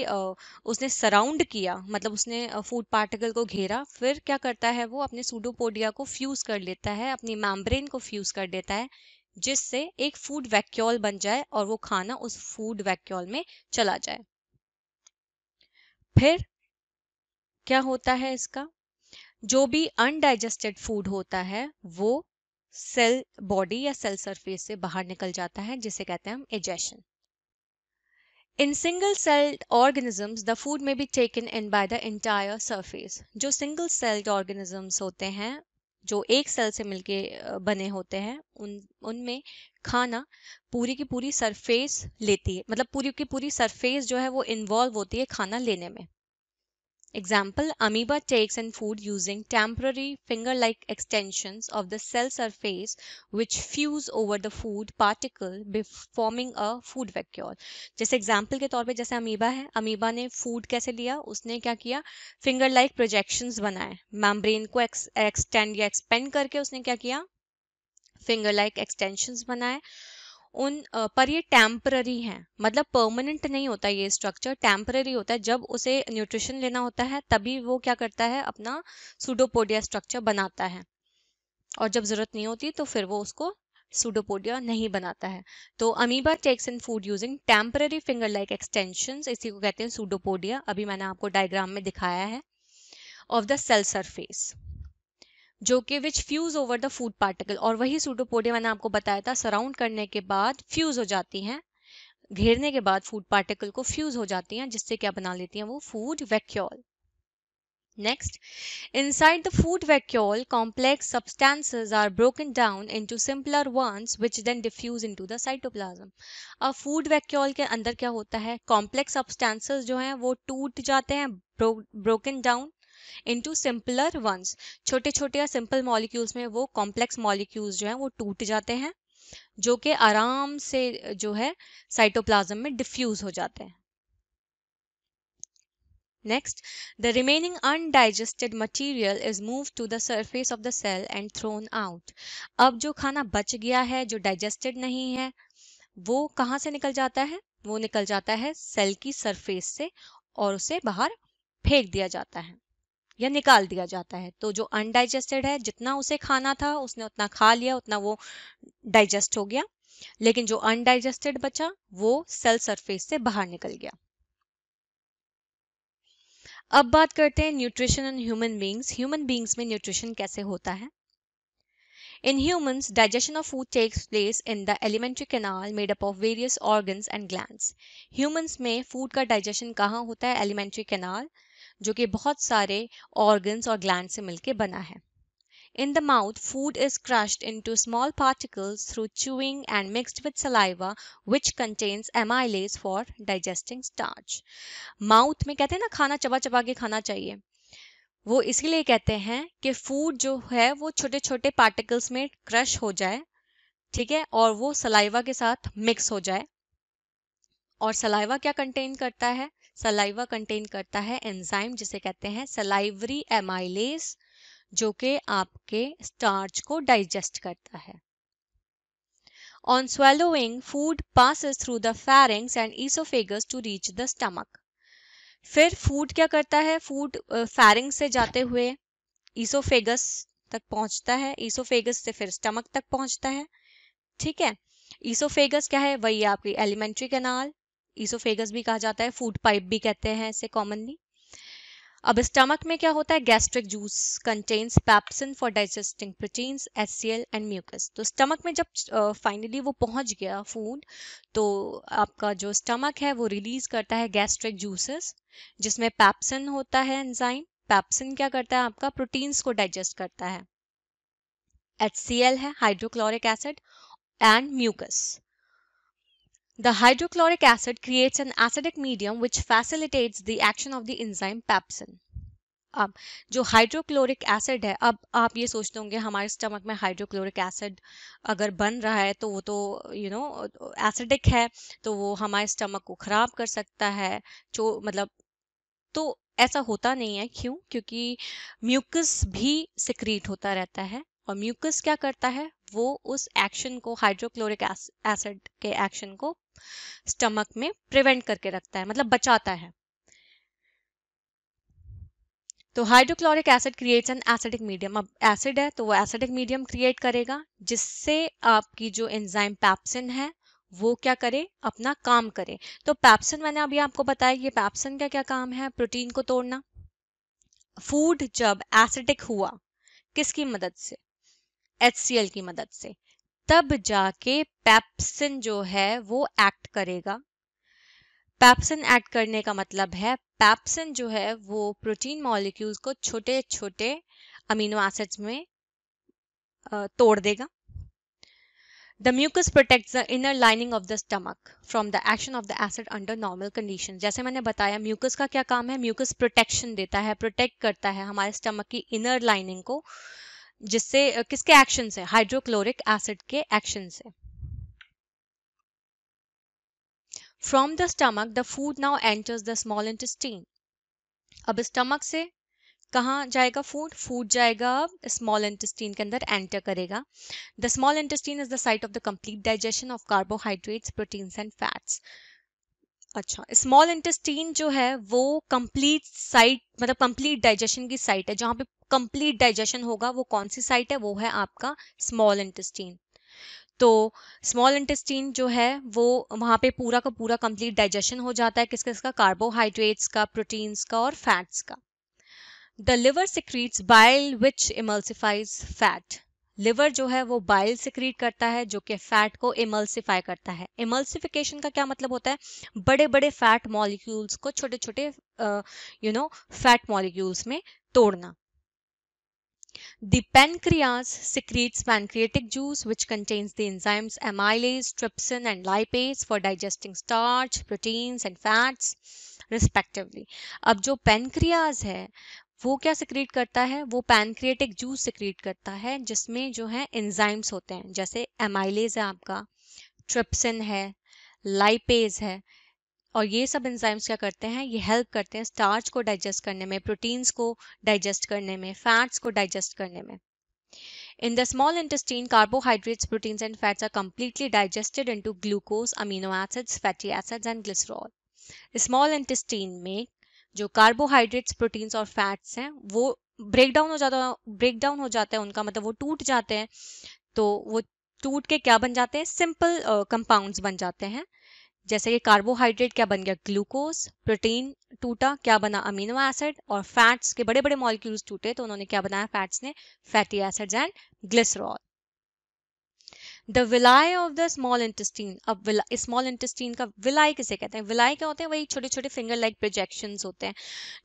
उसने सराउंड किया, मतलब उसने फूड पार्टिकल को घेरा, फिर क्या करता है, वो अपने सूडोपोडिया को फ्यूज कर लेता है, अपनी मेम्ब्रेन को फ्यूज कर देता है, जिससे एक फूड वैक्यूल बन जाए और वो खाना उस फूड वैक्यूल में चला जाए। फिर क्या होता है इसका, जो भी अनडाइजेस्टेड फूड होता है वो सेल बॉडी या सेल सरफेस से बाहर निकल जाता है, जिसे कहते हैं हम एजेशन। In single celled organisms, the food may be taken in by the entire surface। जो single celled organisms होते हैं, जो एक सेल से मिलके बने होते हैं, उनमें खाना पूरी की पूरी सरफेस लेती है, मतलब पूरी की पूरी सरफेस जो है वो इन्वॉल्व होती है खाना लेने में। Example, amoeba takes in food using temporary finger-like extensions of the cell surface which fuse over the food particle forming a food vacuole। जैसे एग्जाम्पल के तौर पे, जैसे अमीबा है, अमीबा ने फूड कैसे लिया, उसने क्या किया, फिंगर लाइक प्रोजेक्शंस बनाए, मेम्ब्रेन को एक्सटेंड या एक्सपेंड करके उसने क्या किया, फिंगर लाइक एक्सटेंशंस बनाए। उन पर ये टेम्पररी हैं, मतलब परमानेंट नहीं होता, ये स्ट्रक्चर टेम्पररी होता है। जब उसे न्यूट्रिशन लेना होता है तभी वो क्या करता है, अपना सूडोपोडिया स्ट्रक्चर बनाता है, और जब जरूरत नहीं होती तो फिर वो उसको सूडोपोडिया नहीं बनाता है। तो amoeba takes in food using temporary finger like extensions, इसी को कहते हैं सूडोपोडिया। अभी मैंने आपको डायग्राम में दिखाया है, ऑफ द सेल सरफेस, जो कि which fuse over the food particle. और वही सूडोपोडिया मैंने आपको बताया था, सराउंड करने के बाद फ्यूज हो जाती हैं, घेरने के बाद फूड पार्टिकल को फ्यूज हो जाती हैं, जिससे क्या बना लेती हैं, वो food vacuole. Next, inside the food vacuole, complex substances are broken down into simpler ones which then diffuse into the cytoplasm. अब food vacuole के अंदर क्या होता है? Complex substances जो हैं वो टूट जाते हैं, broken down into simpler ones. छोटे छोटे या simple molecules में वो complex molecules जो हैं वो टूट जाते हैं, जो कि आराम से जो है cytoplasm में diffuse हो जाते हैं. Next, the remaining undigested material is moved to the surface of the cell and thrown out. अब जो खाना बच गया है, जो digested नहीं है, वो कहाँ से निकल जाता है? वो निकल जाता है सेल की सरफेस से और उसे बाहर फेंक दिया जाता है या निकाल दिया जाता है. तो जो अनडाइजेस्टेड है, जितना उसे खाना था उसने उतना खा लिया, उतना वो डाइजेस्ट हो गया, लेकिन जो अनडाइजेस्टेड बचा वो सेल सरफेस से बाहर निकल गया. अब बात करते हैं nutrition in human beings. Human beings में न्यूट्रिशन कैसे होता है? In humans, digestion of food takes place in the alimentary canal made up of various organs and glands. Humans में food का digestion कहाँ होता है? Alimentary canal, जो कि बहुत सारे organs और glands से मिलके बना है. In the mouth, food is crushed into small particles through chewing and mixed with saliva, which contains amylase for digesting starch. Mouth में कहते हैं ना खाना चबा चबा के खाना चाहिए. वो इसीलिए कहते हैं कि फूड जो है वो छोटे छोटे पार्टिकल्स में क्रश हो जाए, ठीक है, और वो सलाइवा के साथ मिक्स हो जाए. और सलाइवा क्या कंटेन करता है? सलाइवा कंटेन करता है एंजाइम जिसे कहते हैं सलाइवरी एमाइलेज, जो कि आपके स्टार्च को डाइजेस्ट करता है. On swallowing, food passes through the pharynx and esophagus to reach the stomach. फिर फूड क्या करता है? फूड फैरिंग्स से जाते हुए ईसोफेगस तक पहुंचता है, ईसोफेगस से फिर स्टमक तक पहुंचता है, ठीक है. ईसोफेगस क्या है? वही आपकी एलिमेंट्री कैनाल, ईसोफेगस भी कहा जाता है, फूड पाइप भी कहते हैं इसे कॉमनली. अब स्टमक में क्या होता है? Gastric juice contains pepsin for digesting proteins, HCl and mucus. तो स्टमक में जब फाइनली वो पहुंच गया फूड, तो आपका जो स्टमक है वो रिलीज करता है गैस्ट्रिक जूसेस, जिसमें पैप्सिन होता है एंजाइम. पैप्सिन क्या करता है? आपका प्रोटीन्स को डाइजेस्ट करता है. HCl है hydrochloric acid and mucus. The hydrochloric acid creates an acidic medium which facilitates the action of the enzyme pepsin. अब जो हाइड्रोक्लोरिक एसिड है, अब आप ये सोचते होंगे हमारे स्टमक में हाइड्रोक्लोरिक एसिड अगर बन रहा है तो वो तो एसिडिक है, तो वो हमारे स्टमक को खराब कर सकता है, जो मतलब, तो ऐसा होता नहीं है. क्यों? क्योंकि म्यूकस भी सिक्रीट होता रहता है, और म्यूकस क्या करता है? वो उस एक्शन को, हाइड्रोक्लोरिक एसिड के एक्शन को स्टमक में प्रिवेंट करके रखता है, मतलब बचाता है. तो hydrochloric acid creates an acidic medium. अब एसिड है तो वो एसिडिक मीडियम क्रिएट करेगा, जिससे आपकी जो एंजाइम पैप्सिन है वो क्या करे? अपना काम करे. तो पैप्सिन मैंने अभी आपको बताया, ये पैप्सिन का क्या काम है? प्रोटीन को तोड़ना. फूड जब एसिडिक हुआ, किसकी मदद से? HCl की मदद से, तब जाके पैप्सिन जो है वो एक्ट करेगा. पैप्सिन एक्ट करने का मतलब है, पैप्सिन जो है वो प्रोटीन मॉलिक्यूल्स को छोटे छोटे अमीनो एसिड्स में तोड़ देगा. The mucus protects the inner lining of the stomach from the action of the acid under normal conditions. जैसे मैंने बताया, म्यूकस का क्या काम है? म्यूकस प्रोटेक्शन देता है, प्रोटेक्ट करता है हमारे स्टमक की इनर लाइनिंग को, जिससे किसके एक्शन से? हाइड्रोक्लोरिक एसिड के एक्शन से. From the stomach, the food now enters the small intestine. अब स्टमक से कहाँ जाएगा फूड? फूड जाएगा स्मॉल इंटेस्टाइन के अंदर, एंटर करेगा. The small intestine is the site of the complete digestion of carbohydrates, proteins and fats. अच्छा, स्मॉल इंटेस्टाइन जो है वो कंप्लीट साइट, मतलब कंप्लीट डाइजेशन की साइट है. जहाँ पे कंप्लीट डाइजेशन होगा वो कौन सी साइट है? वो है आपका स्मॉल इंटेस्टाइन. तो स्मॉल इंटेस्टाइन जो है वो वहाँ पे पूरा का पूरा कंप्लीट डाइजेशन हो जाता है. किसका? कार्बोहाइड्रेट्स का, प्रोटीन्स का और फैट्स का. The liver secretes bile which emulsifies fat. Liver जो है वो बाइल सिक्रीट करता है जो कि फैट को इमल्सिफाई करता है. इमल्सिफिकेशन का क्या मतलब होता है? बड़े बड़े फैट मॉलिक्यूल्स को छोटे छोटे फैट मॉलिक्यूल्स में तोड़ना। The pancreas secretes pancreatic juice which contains the enzymes amylase, trypsin and lipase for digesting starch, proteins and fats respectively. अब जो pancreas है वो क्या secrete करता है, वो pancreatic juice secrete करता है जिसमें जो है enzymes होते हैं, जैसे amylase है आपका, trypsin है, lipase है, और ये सब एंजाइम्स क्या करते हैं, ये हेल्प करते हैं स्टार्च को डाइजेस्ट करने में, प्रोटीन्स को डाइजेस्ट करने में, फैट्स को डाइजेस्ट करने में। In the small intestine, carbohydrates, proteins and fats are completely digested into glucose, amino acids, fatty acids and glycerol. Small intestine में जो कार्बोहाइड्रेट्स, प्रोटीन्स और फैट्स हैं वो ब्रेकडाउन हो जाता है उनका मतलब वो टूट जाते हैं, तो वो टूट के क्या बन जाते हैं, सिंपल कंपाउंड्स बन जाते हैं। जैसे कि कार्बोहाइड्रेट क्या बन गया, ग्लूकोज, प्रोटीन टूटा क्या बना, अमीनो एसिड, और फैट्स के बड़े बड़े मॉलिक्यूल्स टूटे तो उन्होंने क्या बनाया, फैट्स ने fatty acids and glycerol. The villi of the small intestine, अब स्मॉल इंटेस्टीन का विलाई किसे कहते हैं, विलाई क्या होते हैं, वही छोटे छोटे फिंगर लाइक प्रोजेक्शंस होते हैं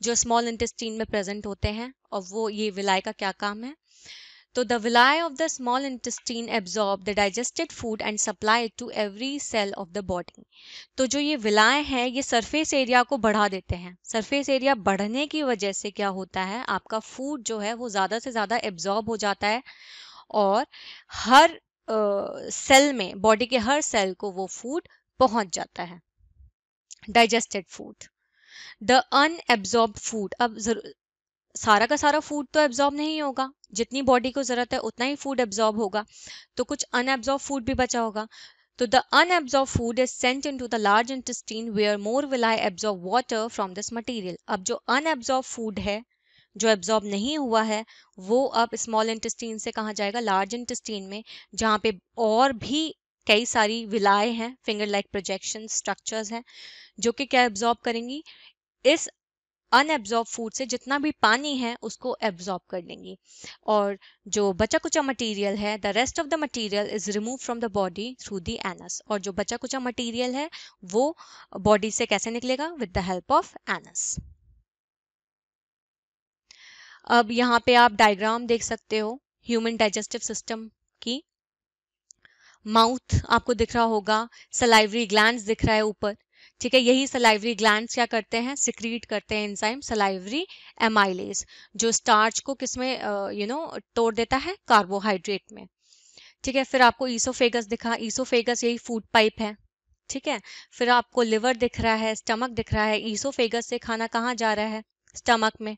जो स्मॉल इंटेस्टीन में प्रेजेंट होते हैं, और वो ये विलाई का क्या काम है, तो the villi of the small intestine absorb the digested food and supply it to every cell of the body. तो जो ये विलाय हैं ये सरफेस एरिया को बढ़ा देते हैं। सरफेस एरिया बढ़ने की वजह से क्या होता है, आपका फूड जो है वो ज़्यादा से ज़्यादा एब्जॉर्ब हो जाता है और हर सेल में, बॉडी के हर सेल को वो फूड पहुंच जाता है, digested food. The unabsorb food, अब सारा का सारा फूड तो एब्जॉर्ब नहीं होगा, जितनी बॉडी को जरूरत है उतना ही फूड एब्जॉर्ब होगा, तो कुछ अनएब्जॉर्ब फूड भी बचा होगा, तो the unabsorb food is sent into the large intestine where more villi absorb water from this material. अब जो अनएब्जॉर्ब फूड है, जो एब्जॉर्ब नहीं हुआ है, वो अब स्मॉल इंटेस्टाइन से कहाँ जाएगा, लार्ज इंटेस्टाइन में, जहाँ पे और भी कई सारी विलाएं हैं, फिंगर लाइक प्रोजेक्शन स्ट्रक्चर्स हैं, जो कि क्या एब्जॉर्ब करेंगी, इस अनएब्जॉर्ब फूड से जितना भी पानी है उसको एब्जॉर्ब कर लेंगी, और जो बचा कुचा मटेरियल है, the rest of the material is remove from the body through the anus, और जो बचा कुचा मटेरियल है वो बॉडी से कैसे निकलेगा, with the help of anus. अब यहाँ पे आप डायग्राम देख सकते हो ह्यूमन डाइजेस्टिव सिस्टम की। माउथ आपको दिख रहा होगा, सलाइवरी ग्लैंड्स दिख रहा है ऊपर, ठीक है, यही सलाइवरी ग्लैंड्स क्या करते हैं, सिक्रीट करते हैं एंजाइम सलाइवरी एमाइलेज, जो स्टार्च को किसमें तोड़ देता है, कार्बोहाइड्रेट में, ठीक है। फिर आपको ईसोफेगस दिखा, ईसोफेगस यही फूड पाइप है, ठीक है। फिर आपको लिवर दिख रहा है, स्टमक दिख रहा है, ईसोफेगस से खाना कहाँ जा रहा है, स्टमक में।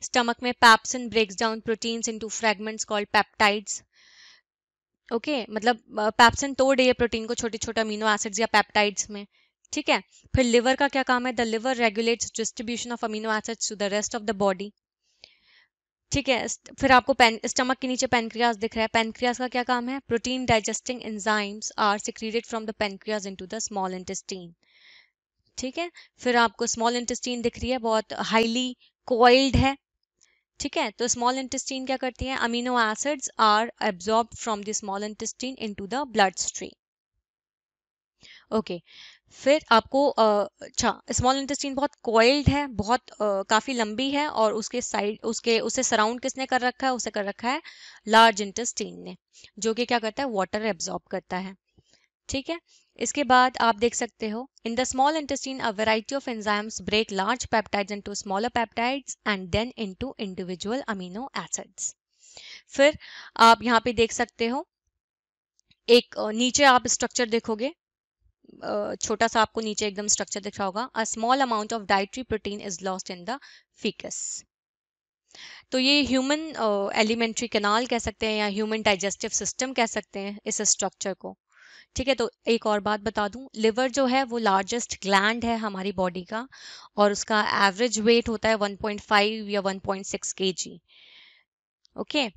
स्टमक में pepsin breaks down proteins into fragments called peptides, okay मतलब पैप्सिन तोड़ रही है प्रोटीन को छोटे छोटे अमीनो एसिड्स या पेप्टाइड्स में, ठीक है। फिर लिवर का क्या काम है, the liver regulates distribution of amino acids to the rest of the body, ठीक है। फिर आपको स्टमक के नीचे पेनक्रियास दिख रहा है, पेनक्रियास का क्या काम है, protein digesting enzymes are secreted from the pancreas into the small intestine, ठीक है। फिर आपको स्मॉल इंटेस्टाइन दिख रही है, बहुत हाईली कॉइल्ड है, ठीक है। तो स्मॉल इंटेस्टाइन क्या करती है, amino acids are absorb from the small intestine into the blood stream, okay. फिर आपको अच्छा, स्मॉल इंटेस्टाइन बहुत कॉइल्ड है, बहुत काफी लंबी है, और उसके साइड उसे सराउंड किसने कर रखा है, उसे कर रखा है लार्ज इंटेस्टाइन ने, जो कि क्या करता है, वाटर एब्जॉर्ब करता है, ठीक है। इसके बाद आप देख सकते हो, in the small intestine a variety of enzymes break large peptides into smaller peptides and then into individual amino acids. फिर आप यहाँ पे देख सकते हो, एक नीचे आप स्ट्रक्चर देखोगे, छोटा सा आपको नीचे एकदम स्ट्रक्चर दिख रहा होगा, a small amount of dietary protein is lost in the faeces. तो ये ह्यूमन एलिमेंट्री कैनाल कह सकते हैं या ह्यूमन डाइजेस्टिव सिस्टम कह सकते हैं इस स्ट्रक्चर को, ठीक है। तो एक और बात बता दूं, लिवर जो है वो लार्जेस्ट ग्लैंड है हमारी बॉडी का, और उसका एवरेज वेट होता है 1.5 या 1.6 kg, ओके।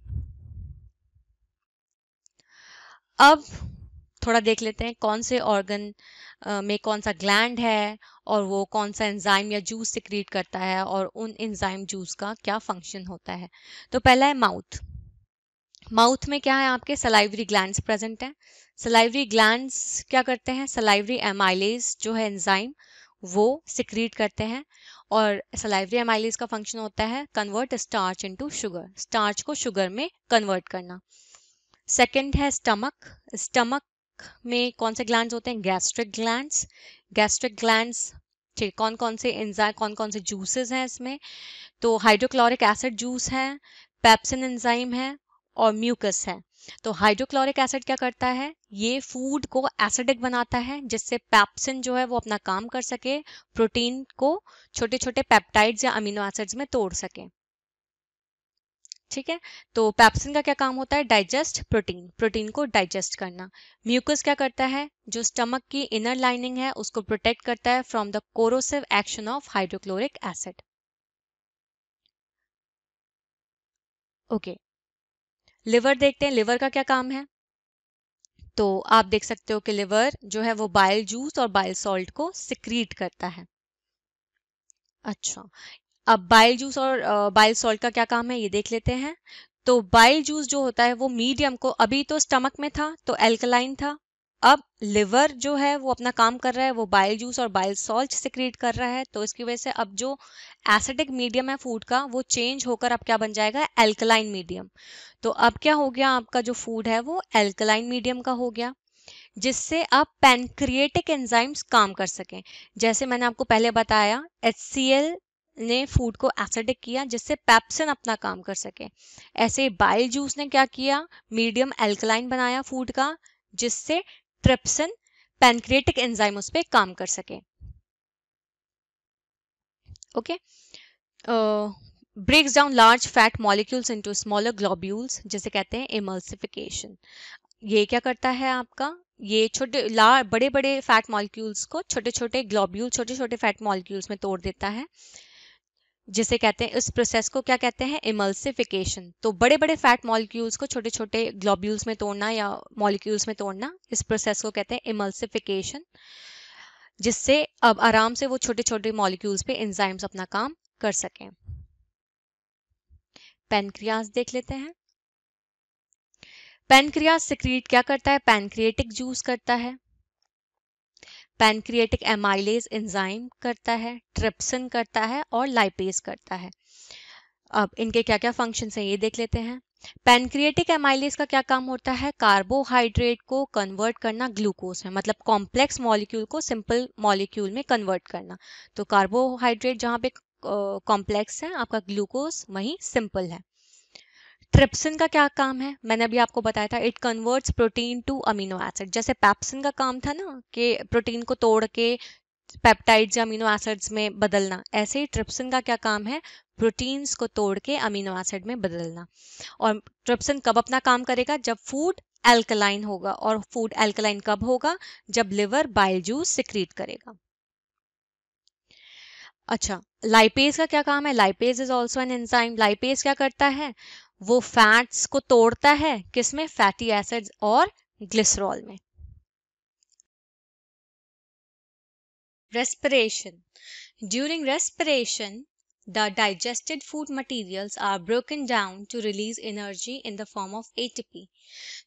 अब थोड़ा देख लेते हैं कौन से ऑर्गन में कौन सा ग्लैंड है और वो कौन सा एंजाइम या जूस सिक्रीट करता है, और उन एंजाइम जूस का क्या फंक्शन होता है। तो पहला है माउथ। माउथ में क्या है, आपके सलाइवरी ग्लैंड्स प्रेजेंट हैं। सलाइवरी ग्लैंड्स क्या करते हैं, सलाइवरी एमाइलेज जो है एंजाइम वो सिक्रीट करते हैं, और सलाइवरी एमाइलेज का फंक्शन होता है convert starch into sugar, starch को शुगर में कन्वर्ट करना। सेकंड है स्टमक। स्टमक में कौन से ग्लैंड्स होते हैं? Gastric glands. गैस्ट्रिक ग्लैंड्स कौन कौन से एंजाइम, कौन कौन से जूसेस हैं इसमें? तो हाइड्रोक्लोरिक एसिड जूस है, पेप्सिन एंजाइम है और म्यूकस है। तो हाइड्रोक्लोरिक एसिड क्या करता है? ये फूड को एसिडिक बनाता है, जिससे पेप्सिन जो है वो अपना काम कर सके, प्रोटीन को छोटे छोटे पेप्टाइड्स या अमीनो एसिड्स में तोड़ सके। ठीक है, तो पेप्सिन का क्या काम होता है? डाइजेस्ट प्रोटीन, प्रोटीन को डाइजेस्ट करना। म्यूकस क्या करता है? जो स्टमक की इनर लाइनिंग है उसको प्रोटेक्ट करता है from the corrosive action of hydrochloric acid. Okay, liver देखते हैं, लिवर का क्या काम है? तो आप देख सकते हो कि लिवर जो है वो बाइल जूस और बाइल सॉल्ट को सिक्रीट करता है। अच्छा, अब बाइल जूस और बाइल सॉल्ट का क्या काम है ये देख लेते हैं। तो बाइल जूस जो होता है वो मीडियम को, अभी तो स्टमक में था तो एल्कलाइन था, अब लिवर जो है वो अपना काम कर रहा है, वो बाइल जूस और बाइल सॉल्ट सिक्रीट कर रहा है, तो इसकी वजह से अब जो एसिडिक मीडियम है फूड का वो चेंज होकर अब क्या बन जाएगा? Alkaline medium. तो अब क्या हो गया? आपका जो फूड है वो एल्कलाइन मीडियम का हो गया, जिससे आप पैनक्रिएटिक एंजाइम्स काम कर सकें। जैसे मैंने आपको पहले बताया, HCl ने फूड को एसिडिक किया जिससे पेप्सिन अपना काम कर सके। ऐसे बाइल जूस ने क्या किया? मीडियम एल्कलाइन बनाया फूड का, जिससे ट्रिप्सिन पैनक्रिएटिक एंजाइम उस पर काम कर सके। Okay, breaks down large fat molecules into smaller globules, जिसे कहते हैं इमल्सिफिकेशन। ये क्या करता है आपका? ये बड़े बड़े फैट मॉलिक्यूल्स को छोटे छोटे ग्लोब्यूल, छोटे छोटे फैट मॉलिक्यूल्स में तोड़ देता है, जिसे कहते हैं, इस प्रोसेस को क्या कहते हैं? इमल्सिफिकेशन। तो बड़े बड़े फैट मॉलिक्यूल्स को छोटे छोटे ग्लोब्यूल्स में तोड़ना या मॉलिक्यूल्स में तोड़ना, इस प्रोसेस को कहते हैं इमल्सिफिकेशन, जिससे अब आराम से वो छोटे छोटे मॉलिक्यूल्स पे एंजाइम्स अपना काम कर सकें। पैनक्रियाज देख लेते हैं। पैनक्रियाज सिक्रीट क्या करता है? पैनक्रिएटिक जूस करता है, पैनक्रिएटिक एमाइलेज एंजाइम करता है, ट्रिप्सिन करता है और लाइपेज करता है। अब इनके क्या क्या फंक्शंस हैं ये देख लेते हैं। पैनक्रिएटिक एमाइलेज का क्या काम होता है? कार्बोहाइड्रेट को कन्वर्ट करना ग्लूकोज में, मतलब कॉम्प्लेक्स मॉलिक्यूल को सिंपल मॉलिक्यूल में कन्वर्ट करना। तो कार्बोहाइड्रेट जहाँ पे कॉम्प्लेक्स है, आपका ग्लूकोज वहीं सिंपल है। ट्रिप्सिन का क्या काम है? मैंने अभी आपको बताया था, it converts protein to amino acid. जैसे पेप्सिन का काम था ना कि प्रोटीन को तोड़ के पेप्टाइड्स या अमीनो एसिड्स में बदलना, ऐसे ही ट्रिप्सिन का क्या काम है? प्रोटीन्स को तोड़ के अमीनो एसिड में बदलना। और ट्रिप्सिन कब अपना काम करेगा? जब फूड एल्कलाइन होगा। और फूड एल्कलाइन कब होगा? जब लिवर बाइल जूस सिक्रीट करेगा। अच्छा, लाइपेज का क्या काम है? Lipase is also an enzyme. Lipase क्या करता है? वो फैट्स को तोड़ता है, किसमें? फैटी एसिड्स और ग्लिसरॉल में। Respiration. During respiration, the digested food materials are broken down to release energy in the form of ATP.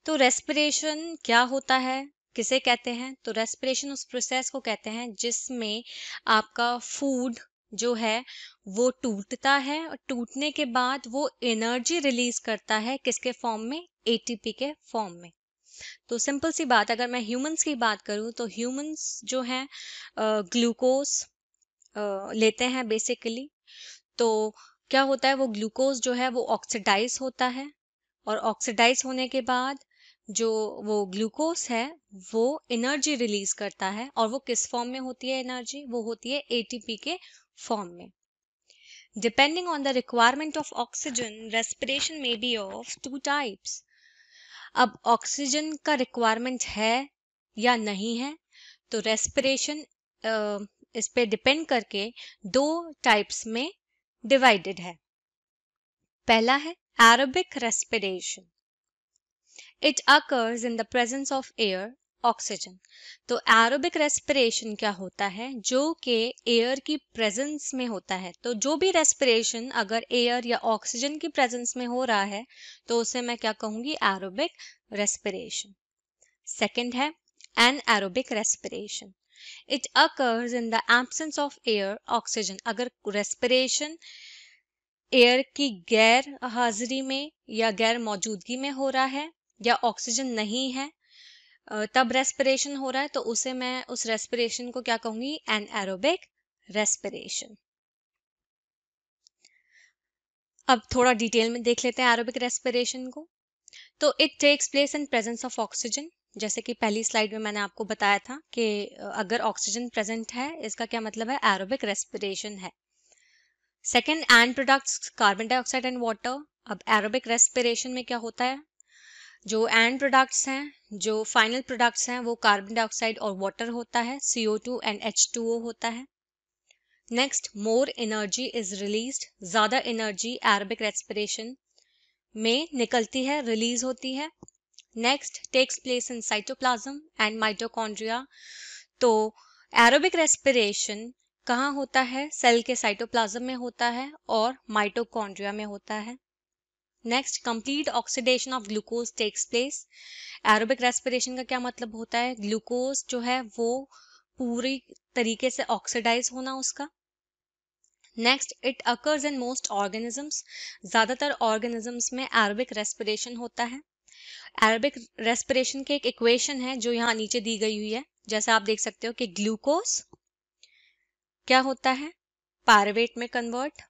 तो respiration क्या होता है, किसे कहते हैं? तो respiration उस प्रोसेस को कहते हैं जिसमें आपका फूड जो है वो टूटता है, और टूटने के बाद वो एनर्जी रिलीज करता है, किसके फॉर्म में? ATP के फॉर्म में। तो सिंपल सी बात, अगर मैं ह्यूमंस की बात करूं तो ह्यूमंस जो हैं ग्लूकोज लेते हैं बेसिकली। तो क्या होता है? वो ग्लूकोज जो है वो ऑक्सीडाइज होता है, और ऑक्सीडाइज होने के बाद जो वो ग्लूकोज है वो एनर्जी रिलीज करता है, और वो किस फॉर्म में होती है एनर्जी? वो होती है एटीपी के फॉर्म में। Depending on the requirement of oxygen, respiration may be of two types. अब ऑक्सीजन का रिक्वायरमेंट है या नहीं है, तो रेस्पिरेशन इस पे डिपेंड करके दो टाइप्स में डिवाइडेड है। पहला है aerobic respiration. It occurs in the presence of air, oxygen. तो एरोबिक रेस्पिरेशन क्या होता है? जो कि एयर की प्रेजेंस में होता है। तो जो भी रेस्पिरेशन अगर एयर या ऑक्सीजन की प्रेजेंस में हो रहा है तो उसे मैं क्या कहूंगी? Aerobic respiration. सेकंड है anaerobic respiration. It occurs in the absence of air, oxygen. अगर respiration एयर की गैर हाजिरी में या गैर मौजूदगी में हो रहा है या ऑक्सीजन नहीं है, तब रेस्पिरेशन हो रहा है, तो उसे मैं उस रेस्पिरेशन को क्या कहूंगी? Anaerobic respiration. अब थोड़ा डिटेल में देख लेते हैं एरोबिक रेस्पिरेशन को। तो it takes place in presence of oxygen, जैसे कि पहली स्लाइड में मैंने आपको बताया था कि अगर ऑक्सीजन प्रेजेंट है इसका क्या मतलब है? एरोबिक रेस्पिरेशन है। Second, and products carbon dioxide and water. अब एरोबिक रेस्पिरेशन में क्या होता है? जो एंड प्रोडक्ट्स हैं, जो फाइनल प्रोडक्ट्स हैं, वो कार्बन डाइऑक्साइड और वाटर होता है, CO2 एंड H2O होता है। Next, more energy is released, ज्यादा एनर्जी एरोबिक रेस्पिरेशन में निकलती है, रिलीज होती है। Next, takes place in cytoplasm and mitochondria. तो एरोबिक रेस्पिरेशन कहाँ होता है? सेल के साइटोप्लाज्म में होता है और माइटोकॉन्ड्रिया में होता है। Next, complete oxidation of glucose takes place. Aerobic respiration का क्या मतलब होता है? ग्लूकोज जो है वो पूरी तरीके से ऑक्सीडाइज होना उसका। Next, it occurs in most organisms. ज्यादातर ऑर्गेनिजम्स में एरोबिक रेस्पिरेशन होता है। एरोबिक रेस्पिरेशन की एक इक्वेशन है जो यहाँ नीचे दी गई हुई है। जैसे आप देख सकते हो कि ग्लूकोज क्या होता है? पायरुवेट में कन्वर्ट।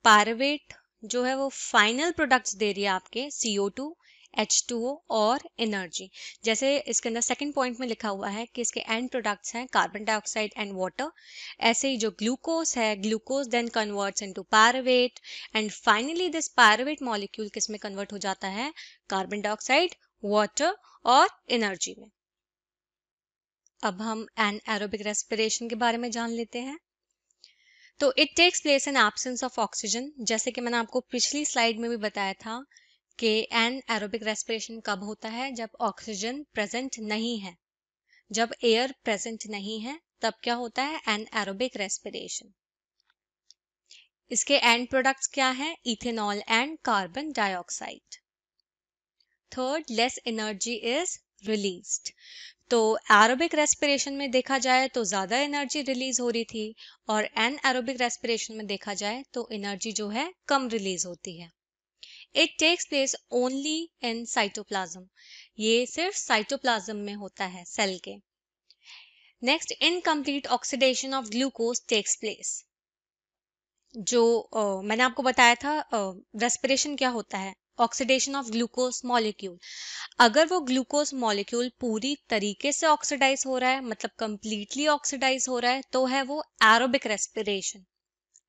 पायरुवेट जो है वो फाइनल प्रोडक्ट्स दे रही है आपके CO2, H2O और एनर्जी। जैसे इसके अंदर सेकंड पॉइंट में लिखा हुआ है कि इसके एंड प्रोडक्ट्स हैं कार्बन डाइऑक्साइड एंड वाटर, ऐसे ही जो ग्लूकोज है, glucose then converts into pyruvate and finally this pyruvate molecule किस में कन्वर्ट हो जाता है? कार्बन डाइऑक्साइड, वाटर और एनर्जी में। अब हम एनाएरोबिक रेस्पिरेशन के बारे में जान लेते हैं। तो it takes place in absence of oxygen, जैसे कि मैंने आपको पिछली स्लाइड में भी बताया था कि एनाएरोबिक रेस्पिरेशन कब होता है? जब ऑक्सीजन प्रेजेंट नहीं है। जब एयर प्रेजेंट नहीं है तब क्या होता है? एनाएरोबिक रेस्पिरेशन। इसके एंड प्रोडक्ट्स क्या हैं? Ethanol and carbon dioxide. Third, less energy is released. तो एरोबिक रेस्पिरेशन में देखा जाए तो ज्यादा एनर्जी रिलीज हो रही थी और एनाएरोबिक रेस्पिरेशन में देखा जाए तो एनर्जी जो है कम रिलीज होती है। It takes place only in cytoplasm, ये सिर्फ साइटोप्लाज्म में होता है सेल के। Next, incomplete oxidation of glucose takes place. जो मैंने आपको बताया था रेस्पिरेशन क्या होता है? Oxidation of glucose molecule. अगर वो ग्लूकोज मॉलिक्यूल पूरी तरीके से ऑक्सीडाइज हो रहा है, मतलब कंप्लीटली ऑक्सीडाइज हो रहा है, तो है वो एरोबिक रेस्पिरेशन।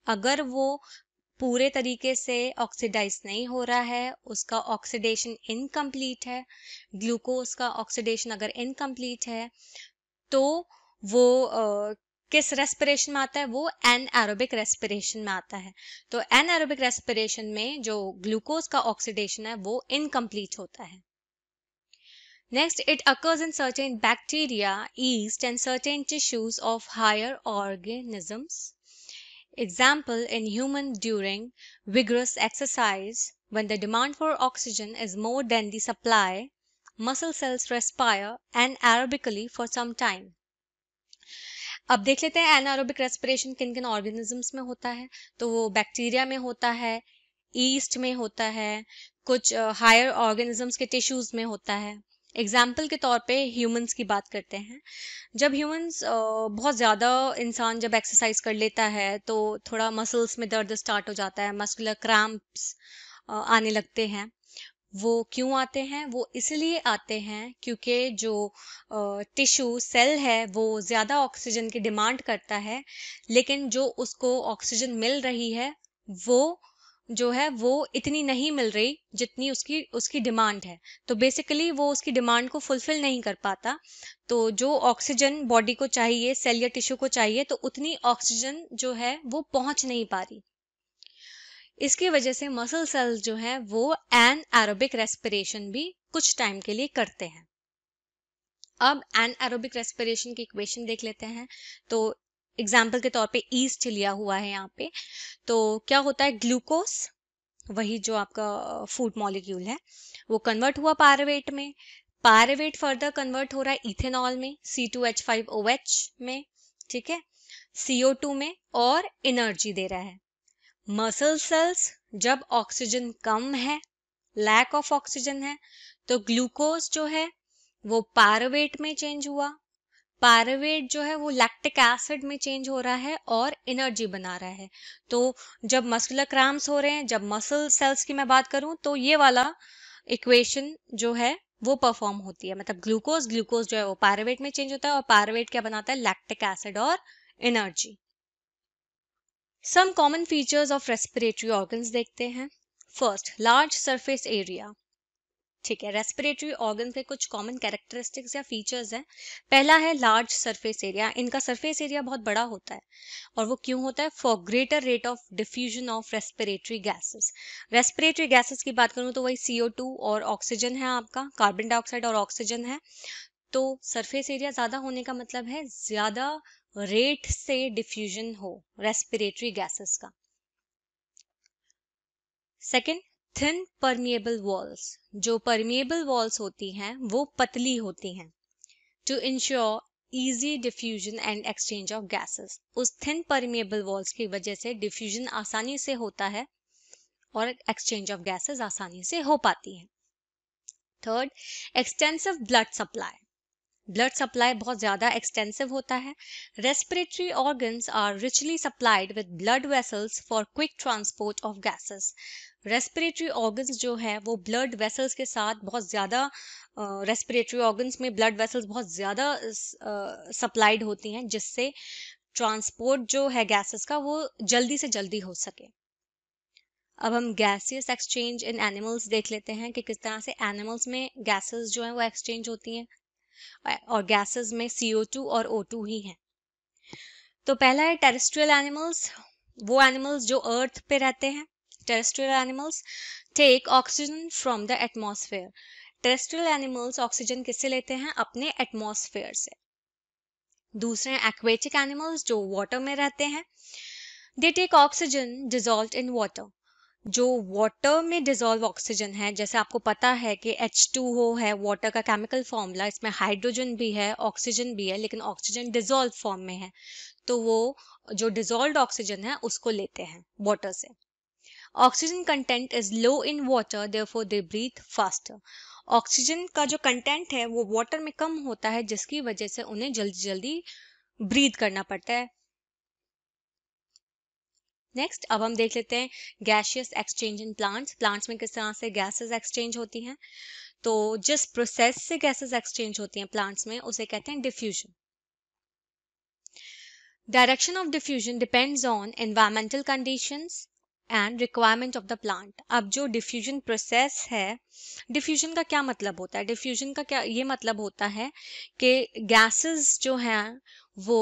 अगर वो पूरे तरीके से ऑक्सीडाइज नहीं हो रहा है, उसका ऑक्सीडेशन इनकम्प्लीट है, ग्लूकोज का ऑक्सीडेशन अगर इनकम्प्लीट है, तो वो किस रेस्पिरेशन में आता है? वो एनाएरोबिक रेस्पिरेशन में आता है। तो एनाएरोबिक रेस्पिरेशन में जो ग्लूकोज का ऑक्सीडेशन है वो इनकम्प्लीट होता है। Next, it occurs in certain bacteria, yeast, and certain tissues of higher organisms. Example, in human during vigorous exercise, when the demand for oxygen is more than the supply, muscle cells respire anaerobically for some time. अब देख लेते हैं एनाएरोबिक रेस्पिरेशन किन किन ऑर्गेनिजम्स में होता है। तो वो बैक्टीरिया में होता है, ईस्ट में होता है, कुछ हायर ऑर्गेनिजम्स के टिश्यूज में होता है। एग्जाम्पल के तौर पे ह्यूमंस की बात करते हैं। जब ह्यूमंस बहुत ज़्यादा इंसान जब एक्सरसाइज कर लेता है तो थोड़ा मसल्स में दर्द स्टार्ट हो जाता है, मस्कुलर क्रैम्प्स आने लगते हैं। वो क्यों आते हैं? वो इसलिए आते हैं क्योंकि जो टिश्यू सेल है वो ज़्यादा ऑक्सीजन की डिमांड करता है, लेकिन जो उसको ऑक्सीजन मिल रही है वो जो है वो इतनी नहीं मिल रही जितनी उसकी उसकी डिमांड है। तो बेसिकली वो उसकी डिमांड को फुलफिल नहीं कर पाता। तो जो ऑक्सीजन बॉडी को चाहिए, सेल या टिश्यू को चाहिए, तो उतनी ऑक्सीजन जो है वो पहुंच नहीं पा रही। इसकी वजह से मसल सेल्स जो हैं वो एनाएरोबिक रेस्पिरेशन भी कुछ टाइम के लिए करते हैं। अब एनाएरोबिक रेस्पिरेशन की इक्वेशन देख लेते हैं। तो एग्जाम्पल के तौर पे ईस्ट लिया हुआ है यहाँ पे। तो क्या होता है? ग्लूकोज, वही जो आपका फूड मॉलिक्यूल है, वो कन्वर्ट हुआ पायरुवेट में। पायरुवेट फर्दर कन्वर्ट हो रहा है इथेनॉल में, C2H5OH में, ठीक है, CO2 में, और एनर्जी दे रहा है। मसल सेल्स जब ऑक्सीजन कम है, लैक ऑफ ऑक्सीजन है, तो ग्लूकोज जो है वो पायरुवेट में चेंज हुआ, पायरुवेट जो है वो लैक्टिक एसिड में चेंज हो रहा है और एनर्जी बना रहा है। तो जब मस्कुलर क्रैम्प्स हो रहे हैं, जब मसल सेल्स की मैं बात करूं, तो ये वाला इक्वेशन जो है वो परफॉर्म होती है, मतलब ग्लूकोज ग्लूकोज जो है वो पायरुवेट में चेंज होता है, और पायरुवेट क्या बनाता है, लैक्टिक एसिड और energy. Some common features of respiratory organs देखते हैं। First, large surface area. ठीक है, रेस्पिरेटरी ऑर्गन के कुछ कॉमन कैरेक्टरिस्टिक्स या फीचर्स हैं। पहला है लार्ज सरफेस एरिया। इनका सरफेस एरिया बहुत बड़ा होता है, और वो क्यों होता है, for greater rate of diffusion of respiratory gases. Respiratory gases की बात करूं तो वही CO2 और ऑक्सीजन है, आपका कार्बन डाइऑक्साइड और ऑक्सीजन है। तो सरफेस एरिया ज्यादा होने का मतलब है ज्यादा रेट से डिफ्यूजन हो रेस्पिरेटरी गैसेस का। Second, thin permeable walls. जो परमिएबल वॉल्स होती हैं वो पतली होती हैं, to ensure easy diffusion and exchange of gases. उस थिन परमिएबल वॉल्स की वजह से डिफ्यूजन आसानी से होता है और एक्सचेंज ऑफ गैसेस आसानी से हो पाती है। Third, extensive blood supply. Blood supply बहुत ज्यादा एक्सटेंसिव होता है। Respiratory organs are richly supplied with blood vessels for quick transport of gases. Respiratory organs जो है वो ब्लड वेसल्स के साथ बहुत ज्यादा, रेस्पिरेटरी ऑर्गन्स में ब्लड वेसल्स बहुत ज्यादा सप्लाइड होती हैं, जिससे ट्रांसपोर्ट जो है गैसेस का वो जल्दी से जल्दी हो सके। अब हम गैसियस एक्सचेंज इन एनिमल्स देख लेते हैं कि किस तरह से एनिमल्स में गैसेस जो है वो एक्सचेंज होती हैं, और गैसेस में CO2 और O2 ही हैं। तो पहला है टेरेस्ट्रियल एनिमल्स। वो एनिमल्स जो अर्थ पे रहते हैं, terrestrial animals take oxygen from the atmosphere. Terrestrial animals oxygen किससे लेते हैं, अपने एटमॉस्फेयर से। दूसरे हैं एक्वेटिक एनिमल्स जो वाटर में रहते हैं। They take oxygen dissolved in water. जो वाटर में डिजोल्व ऑक्सीजन है, जैसे आपको पता है कि H2O है वाटर का केमिकल फॉर्मूला, इसमें हाइड्रोजन भी है ऑक्सीजन भी है, लेकिन ऑक्सीजन डिजोल्व फॉर्म में है, तो वो जो डिजोल्व्ड ऑक्सीजन है उसको लेते हैं वाटर से। Oxygen content is low in water, therefore they breathe faster. Oxygen का जो कंटेंट है वो वाटर में कम होता है, जिसकी वजह से उन्हें जल्दी जल्दी ब्रीथ करना पड़ता है। नेक्स्ट, अब हम देख लेते हैं gaseous exchange in plants. Plants में किस तरह से गैसेस एक्सचेंज होती हैं। तो जिस प्रोसेस से गैसेस एक्सचेंज होती हैं प्लांट्स में उसे कहते हैं diffusion. Direction of diffusion depends on environmental conditions and requirement of the plant. अब जो डिफ्यूजन प्रोसेस है, डिफ्यूजन का क्या मतलब होता है, डिफ्यूजन का क्या ये मतलब होता है कि गैसेस जो हैं वो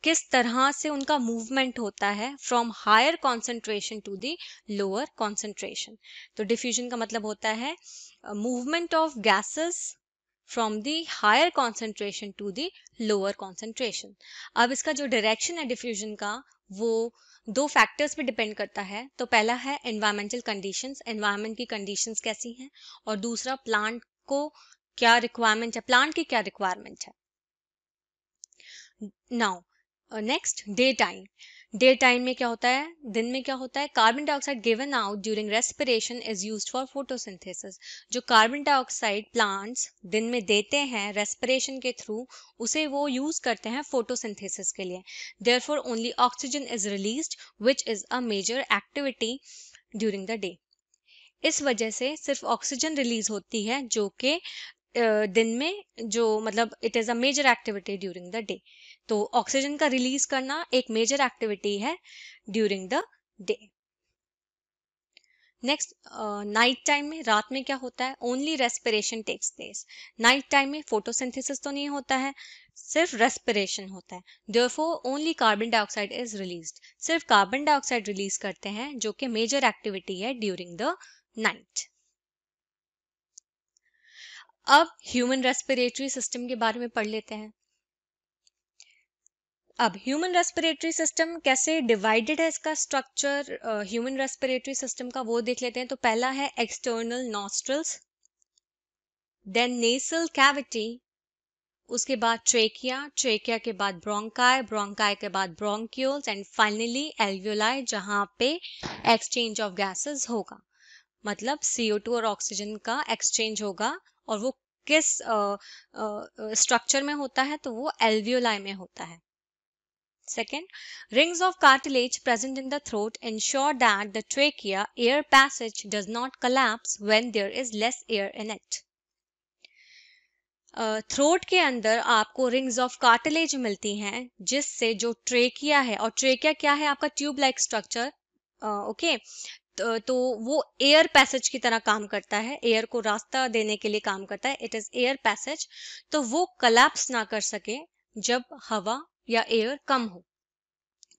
किस तरह से उनका मूवमेंट होता है from higher concentration to the lower concentration. तो डिफ्यूजन का मतलब होता है movement of gases from the higher concentration to the lower concentration. अब इसका जो डायरेक्शन है डिफ्यूजन का वो दो फैक्टर्स पे डिपेंड करता है। तो पहला है एनवायरमेंटल कंडीशंस, एनवायरमेंट की कंडीशंस कैसी हैं, और दूसरा प्लांट को क्या रिक्वायरमेंट है, प्लांट की क्या रिक्वायरमेंट है। Now next, day time. Day time में क्या होता है, दिन में क्या होता है, carbon dioxide given out during respiration is used for photosynthesis. जो कार्बन डाइऑक्साइड प्लांट्स दिन में देते हैं रेस्पिरेशन के थ्रू, उसे वो यूज करते हैं फोटोसिंथेसिस के लिए। Therefore only oxygen is released which is a major activity during the day. इस वजह से सिर्फ ऑक्सीजन रिलीज होती है, जो कि दिन में जो मतलब it is a major activity during the day. तो ऑक्सीजन का रिलीज करना एक मेजर एक्टिविटी है during the day. Next, night time में, रात में क्या होता है, only respiration takes place. Night time में फोटोसिंथेसिस तो नहीं होता है, सिर्फ रेस्पिरेशन होता है। Therefore only carbon dioxide is released. सिर्फ कार्बन डाइऑक्साइड रिलीज करते हैं, जो कि मेजर एक्टिविटी है ड्यूरिंग द नाइट। अब ह्यूमन रेस्पिरेटरी सिस्टम के बारे में पढ़ लेते हैं। अब ह्यूमन रेस्पिरेटरी सिस्टम कैसे डिवाइडेड है, इसका स्ट्रक्चर ह्यूमन रेस्पिरेटरी सिस्टम का वो देख लेते हैं। तो पहला है external nostrils, then nasal cavity, उसके बाद ट्रेकिया, ट्रेकिया के बाद ब्रोंकाई, ब्रोंकाई के बाद ब्रोंक्यूल्स एंड फाइनली एल्वियोलाई, जहां पे एक्सचेंज ऑफ गैसेस होगा, मतलब CO2 और ऑक्सीजन का एक्सचेंज होगा। और वो किस स्ट्रक्चर में होता है, तो वो एल्वियोलाई में होता है। Second, rings of cartilage present in the throat ensure that the trachea air passage does not collapse when there is less air in it. Throat के अंदर आपको रिंग्स ऑफ कार्टिलेज मिलती हैं, जिससे जो ट्रेकिया है, और ट्रेकिया क्या है, आपका ट्यूब लाइक स्ट्रक्चर, ओके, तो वो एयर पैसेज की तरह काम करता है, एयर को रास्ता देने के लिए काम करता है, इट इज एयर पैसेज, तो वो कलैप्स ना कर सके जब हवा या एयर कम हो।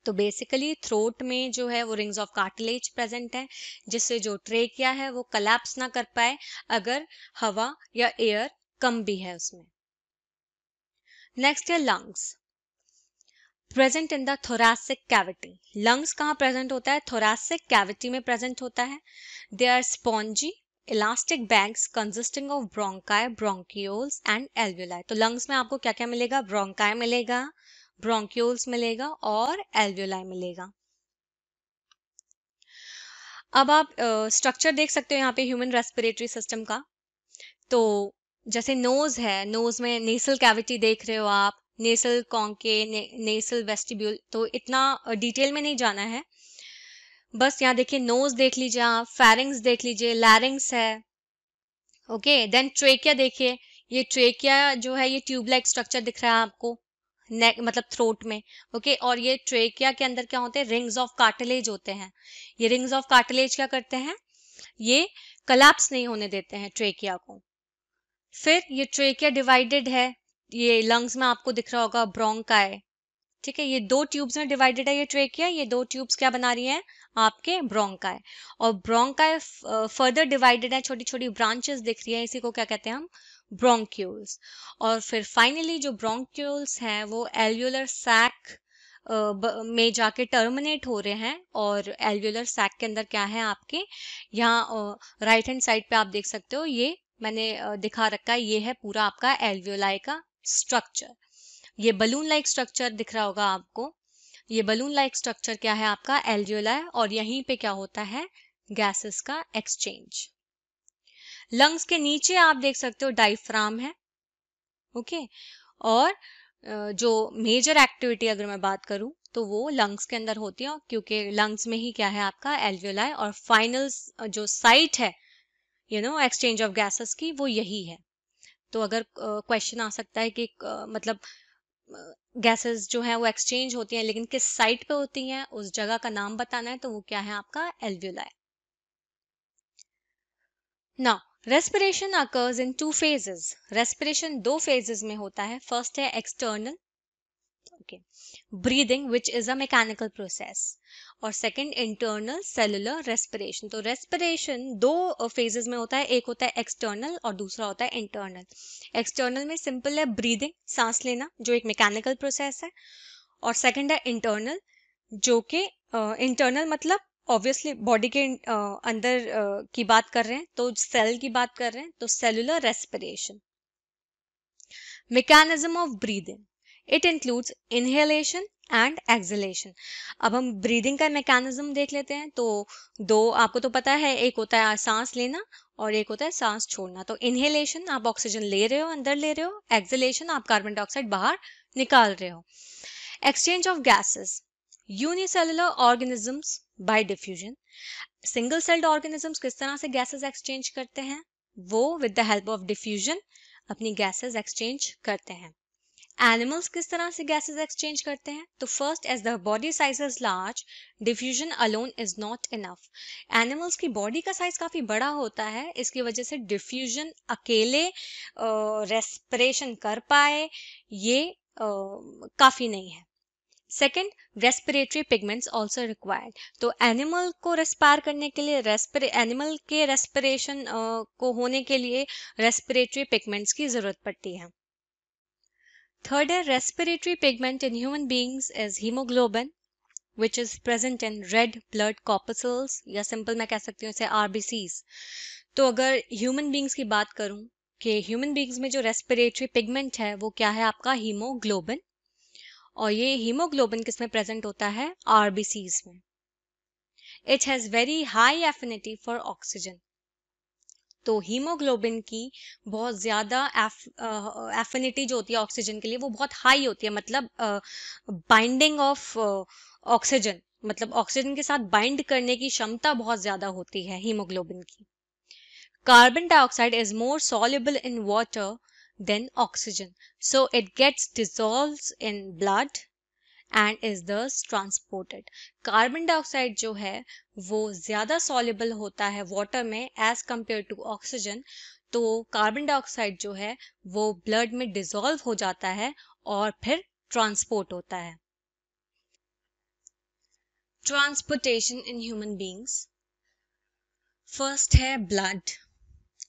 तो बेसिकली थ्रोट में जो है वो रिंग्स ऑफ कार्टिलेज प्रेजेंट है, जिससे जो ट्रेकिया है वो कलैप्स ना कर पाए अगर हवा या एयर कम भी है उसमें। नेक्स्ट है lungs, present in the thoracic cavity. Lungs कहाँ प्रेजेंट होता है, थोरैसिक कैविटी में प्रेजेंट होता है। They are spongy elastic bags consisting of bronchi, bronchioles and alveoli. तो लंग्स में आपको क्या क्या मिलेगा, ब्रोंकाई मिलेगा, ब्रोंक्यूल्स मिलेगा और एल्वियोलाई मिलेगा। अब आप स्ट्रक्चर देख सकते हो यहाँ पे ह्यूमन रेस्पिरेटरी सिस्टम का। तो जैसे नोज है, नोज में नेसल कैविटी देख रहे हो आप, नेसल कॉन्के, नेसल वेस्टिब्यूल, तो इतना डिटेल में नहीं जाना है, बस यहाँ देखिए नोज देख लीजिए आप, फेरिंग्स देख लीजिए, लैरिंग्स है, ओके। देन ट्रेकिया देखिए, ये ट्रेकिया जो है ये ट्यूब लाइक स्ट्रक्चर दिख रहा है आपको नेक मतलब थ्रोट में, ओके। और ये ट्रेकिया के अंदर क्या होते हैं, रिंग्स ऑफ कार्टिलेज होते हैं। ये रिंग्स ऑफ कार्टिलेज क्या करते हैं, ये कलैप्स नहीं होने देते हैं ट्रेकिया को। फिर ये ट्रेकिया डिवाइडेड है, ये लंग्स में आपको दिख रहा होगा ब्रोंकाई, ठीक है, ये दो ट्यूब्स में डिवाइडेड है ये ट्रेकिया, ये दो ट्यूब्स क्या बना रही हैं, आपके ब्रोंकाई। और ब्रोंकाई फर्दर डिवाइडेड है, छोटी छोटी ब्रांचेस दिख रही है, इसी को क्या कहते हैं हम, ब्रोंक्यूल्स। और फिर फाइनली जो ब्रोंक्यूल्स हैं वो एल्वियोलर सैक में जाके टर्मिनेट हो रहे हैं। और एल्वियोलर सैक के अंदर क्या है आपके, यहाँ राइट हैंड साइड पे आप देख सकते हो, ये मैंने दिखा रखा है, ये है पूरा आपका एल्वियोलाई का स्ट्रक्चर। ये बलून लाइक स्ट्रक्चर दिख रहा होगा आपको, ये बलून लाइक स्ट्रक्चर क्या है आपका, एल्वियोलाई, और यहीं पे क्या होता है, गैसेस का एक्सचेंज। लंग्स के नीचे आप देख सकते हो डायफ्राम है, ओके। और जो मेजर एक्टिविटी अगर मैं बात करूं तो वो लंग्स के अंदर होती है, क्योंकि लंग्स में ही क्या है आपका एल्वियोलाई, और फाइनल जो साइट है एक्सचेंज ऑफ गैसेस की, वो यही है। तो अगर क्वेश्चन आ सकता है कि मतलब गैसेस जो है वो एक्सचेंज होती हैं, लेकिन किस साइट पे होती हैं, उस जगह का नाम बताना है, तो वो क्या है आपका alveoli. Now respiration occurs in 2 phases। Respiration 2 phases में होता है। फर्स्ट है external, okay, breathing which is a mechanical process, और सेकंड इंटरनल सेलुलर रेस्पिरेशन। तो रेस्पिरेशन 2 phases में होता है, एक होता है एक्सटर्नल और दूसरा होता है इंटरनल। एक्सटर्नल में सिंपल है ब्रीदिंग, सांस लेना, जो एक मैकेनिकल प्रोसेस है, और सेकंड है इंटरनल, जो कि इंटरनल मतलब ऑब्वियसली बॉडी के अंदर की बात कर रहे हैं, तो सेल की बात कर रहे हैं, तो cellular respiration. Mechanism of breathing, it includes inhalation and exhalation. अब हम ब्रीदिंग का मैकेनिज्म देख लेते हैं। तो दो आपको तो पता है, एक होता है सांस लेना और एक होता है सांस छोड़ना। तो इनहेलेशन आप ऑक्सीजन ले रहे हो, अंदर ले रहे हो, एक्सहेलेशन आप कार्बन डाइऑक्साइड बाहर निकाल रहे हो। Exchange of gases, unicellular organisms bye diffusion. Single celled organisms किस तरह से गैसेस एक्सचेंज करते हैं, वो with the help of diffusion अपनी गैसेस एक्सचेंज करते हैं। एनिमल्स किस तरह से गैसेस एक्सचेंज करते हैं, तो first, as the body size is large, diffusion alone is not enough. Animals की बॉडी का साइज काफी बड़ा होता है, इसकी वजह से डिफ्यूजन अकेले रेस्पिरेशन कर पाए ये काफी नहीं है। Second, respiratory pigments also required. तो एनिमल को रेस्पायर करने के लिए, एनिमल के रेस्पिरेशन को होने के लिए रेस्पिरेटरी पिगमेंट्स की जरूरत पड़ती है। थर्ड है, respiratory pigment in human beings is haemoglobin which is present in red blood corpuscles, या सिंपल मैं कह सकती हूँ इसे RBCs। तो अगर ह्यूमन बींग्स की बात करूं कि ह्यूमन बींग्स में जो रेस्पिरेटरी पिगमेंट है वो क्या है आपका हीमोग्लोबिन, और ये हीमोग्लोबिन किसमें प्रेजेंट होता है आरबीसीज में. It has very high affinity for oxygen. तो हीमोग्लोबिन की बहुत ज्यादा एफिनिटी जो होती है ऑक्सीजन के लिए वो बहुत हाई होती है, मतलब बाइंडिंग ऑफ ऑक्सीजन, मतलब ऑक्सीजन के साथ बाइंड करने की क्षमता बहुत ज्यादा होती है हीमोग्लोबिन की. Carbon dioxide is more soluble in water than oxygen, so it gets dissolves in blood and is thus transported. Carbon dioxide जो है वो ज्यादा soluble होता है वाटर में as compared to ऑक्सीजन. तो कार्बन डाइऑक्साइड जो है वो ब्लड में डिसॉल्व हो जाता है और फिर ट्रांसपोर्ट होता है. ट्रांसपोर्टेशन इन ह्यूमन बींग्स. फर्स्ट है ब्लड.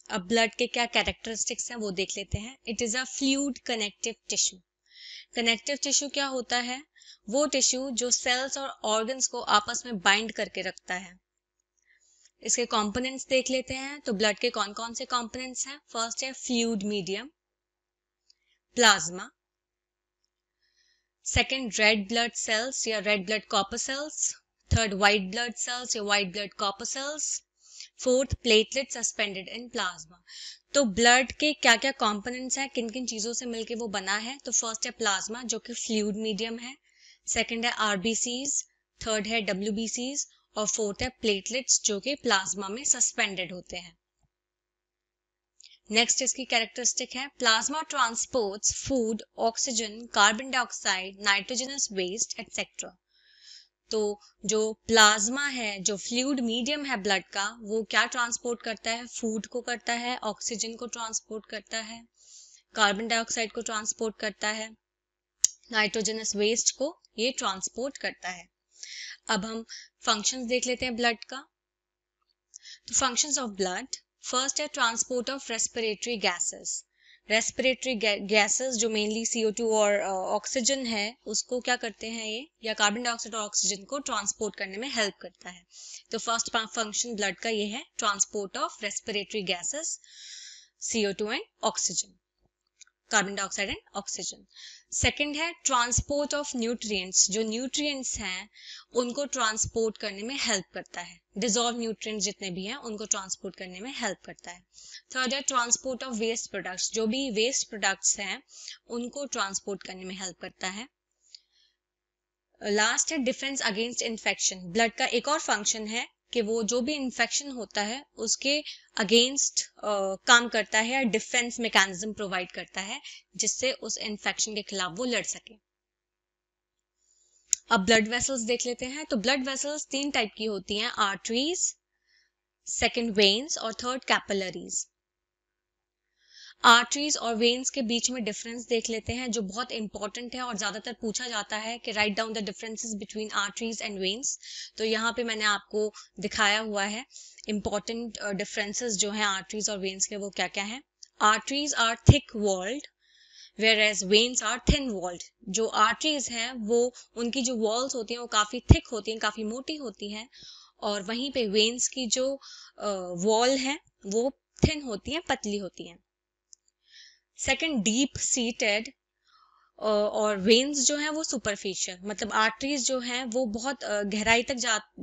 अब ब्लड के क्या कैरेक्टरिस्टिक्स हैं वो देख लेते हैं. It is a fluid connective tissue. Connective tissue क्या होता है? वो टिश्यू जो सेल्स और ऑर्गन्स को आपस में बाइंड करके रखता है. इसके कंपोनेंट्स देख लेते हैं. तो ब्लड के कौन कौन से कंपोनेंट्स हैं? फर्स्ट है fluid medium, plasma. Second red blood cells या red blood corpuscles. Third white blood cells या white blood corpuscles. Fourth platelet suspended in plasma. तो ब्लड के क्या क्या कंपोनेंट्स हैं, किन किन चीजों से मिलके वो बना है? तो फर्स्ट है प्लाज्मा जो कि फ्लूइड मीडियम है. सेकंड है आरबीसीज. थर्ड है डब्ल्यूबीसीज. और फोर्थ है प्लेटलेट्स जो कि प्लाज्मा में सस्पेंडेड होते हैं. नेक्स्ट इसकी कैरेक्टरिस्टिक है plasma transports food, oxygen, carbon dioxide, nitrogenous waste etcetera. तो जो प्लाज्मा है, जो फ्लूइड मीडियम है ब्लड का, वो क्या ट्रांसपोर्ट करता है? फूड को करता है, ऑक्सीजन को ट्रांसपोर्ट करता है, कार्बन डाइऑक्साइड को ट्रांसपोर्ट करता है, नाइट्रोजनस वेस्ट को ये ट्रांसपोर्ट करता है. अब हम फंक्शंस देख लेते हैं ब्लड का. तो फंक्शंस ऑफ ब्लड. फर्स्ट है transport of respiratory gases. Respiratory gases जो मेनली CO2 और ऑक्सीजन है उसको क्या करते हैं ये, या कार्बन डाइऑक्साइड और ऑक्सीजन को ट्रांसपोर्ट करने में हेल्प करता है. तो फर्स्ट फंक्शन ब्लड का ये है transport of respiratory gases, CO2 and oxygen, carbon dioxide and oxygen. Second है ट्रांसपोर्ट ऑफ न्यूट्रिएंट्स. जो न्यूट्रिएंट्स हैं उनको ट्रांसपोर्ट करने में हेल्प करता है. डिसॉल्व न्यूट्रिएंट्स जितने भी हैं उनको ट्रांसपोर्ट करने में हेल्प करता है. थर्ड है ट्रांसपोर्ट ऑफ वेस्ट प्रोडक्ट्स. जो भी वेस्ट प्रोडक्ट्स हैं उनको ट्रांसपोर्ट करने में हेल्प करता है. लास्ट है डिफेंस अगेंस्ट इन्फेक्शन. ब्लड का एक और फंक्शन है कि वो जो भी इन्फेक्शन होता है उसके अगेंस्ट काम करता है, या डिफेंस मैकेनिज्म प्रोवाइड करता है जिससे उस इन्फेक्शन के खिलाफ वो लड़ सके. अब ब्लड वेसल्स देख लेते हैं. तो ब्लड वेसल्स 3 टाइप की होती हैं, आर्टरीज, सेकंड वेन्स और थर्ड कैपिलरीज. आर्टरीज और वेन्स के बीच में डिफरेंस देख लेते हैं जो बहुत इंपॉर्टेंट है और ज्यादातर पूछा जाता है कि write down the differences between arteries and veins. तो यहाँ पे मैंने आपको दिखाया हुआ है इंपॉर्टेंट डिफरेंसेस जो हैं आर्टरीज और वेन्स के, वो क्या क्या है. Arteries are thick walled whereas veins are thin walled. जो आर्टरीज हैं वो उनकी जो वॉल्स होती हैं वो काफी थिक होती हैं, काफी मोटी होती हैं, और वहीं पे वेन्स की जो वॉल है वो थिन होती हैं, पतली होती हैं. सेकंड डीप सीटेड, और वेन्स जो हैं वो सुपरफिशियल, मतलब आर्टरीज जो हैं वो बहुत गहराई तक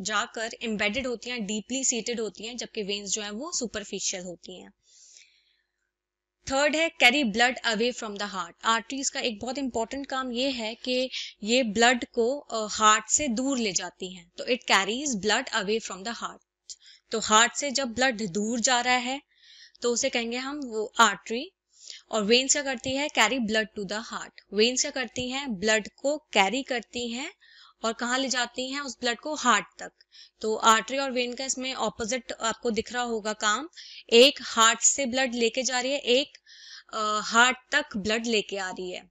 जाकर एम्बेडेड होती हैं, डीपली सीटेड होती हैं, जबकि वेन्स जो हैं वो सुपरफिशियल होती हैं. थर्ड है carry blood away from the heart. Arteries का एक बहुत इंपॉर्टेंट काम ये है कि ये ब्लड को हार्ट से दूर ले जाती हैं. तो it carries blood away from the heart. तो हार्ट से जब ब्लड दूर जा रहा है तो उसे कहेंगे हम वो आर्टरी. और वेन्स क्या करती है? Carry blood to the heart. Veins क्या करती हैं? ब्लड को कैरी करती हैं और कहाँ ले जाती हैं उस ब्लड को? हार्ट तक. तो आर्टरी और वेन का इसमें ऑपोजिट आपको दिख रहा होगा काम. एक हार्ट से ब्लड लेके जा रही है, एक हार्ट तक ब्लड लेके आ रही है.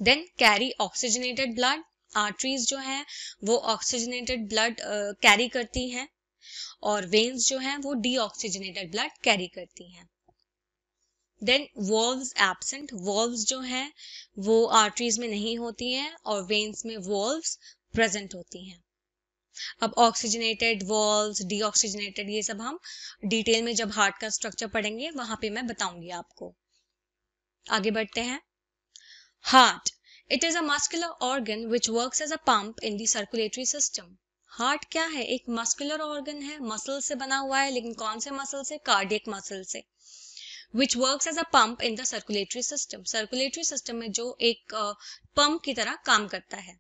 Then carry oxygenated blood. Arteries जो है वो ऑक्सीजनेटेड ब्लड कैरी करती हैं और वेन्स जो हैं वो डीऑक्सीजनेटेड ब्लड कैरी करती हैं. Then valves absent. वॉल्व्स जो हैं वो आर्टरीज में नहीं होती हैं और वेन्स में वॉल्व्स प्रेजेंट होती हैं. अब ऑक्सीजनेटेड वॉल्व्स, डीऑक्सीजनेटेड, ये सब हम डिटेल में जब हार्ट का स्ट्रक्चर पढ़ेंगे वहां पे मैं बताऊंगी आपको। आगे बढ़ते हैं। Heart, it is a muscular organ which works as a pump in the circulatory system. Heart क्या है? एक मस्कुलर ऑर्गन है, मसल से बना हुआ है, लेकिन कौन से मसल से? कार्डियक मसल से। which works as a pump in the circulatory system. Circulatory system में जो एक पंप की तरह काम करता है।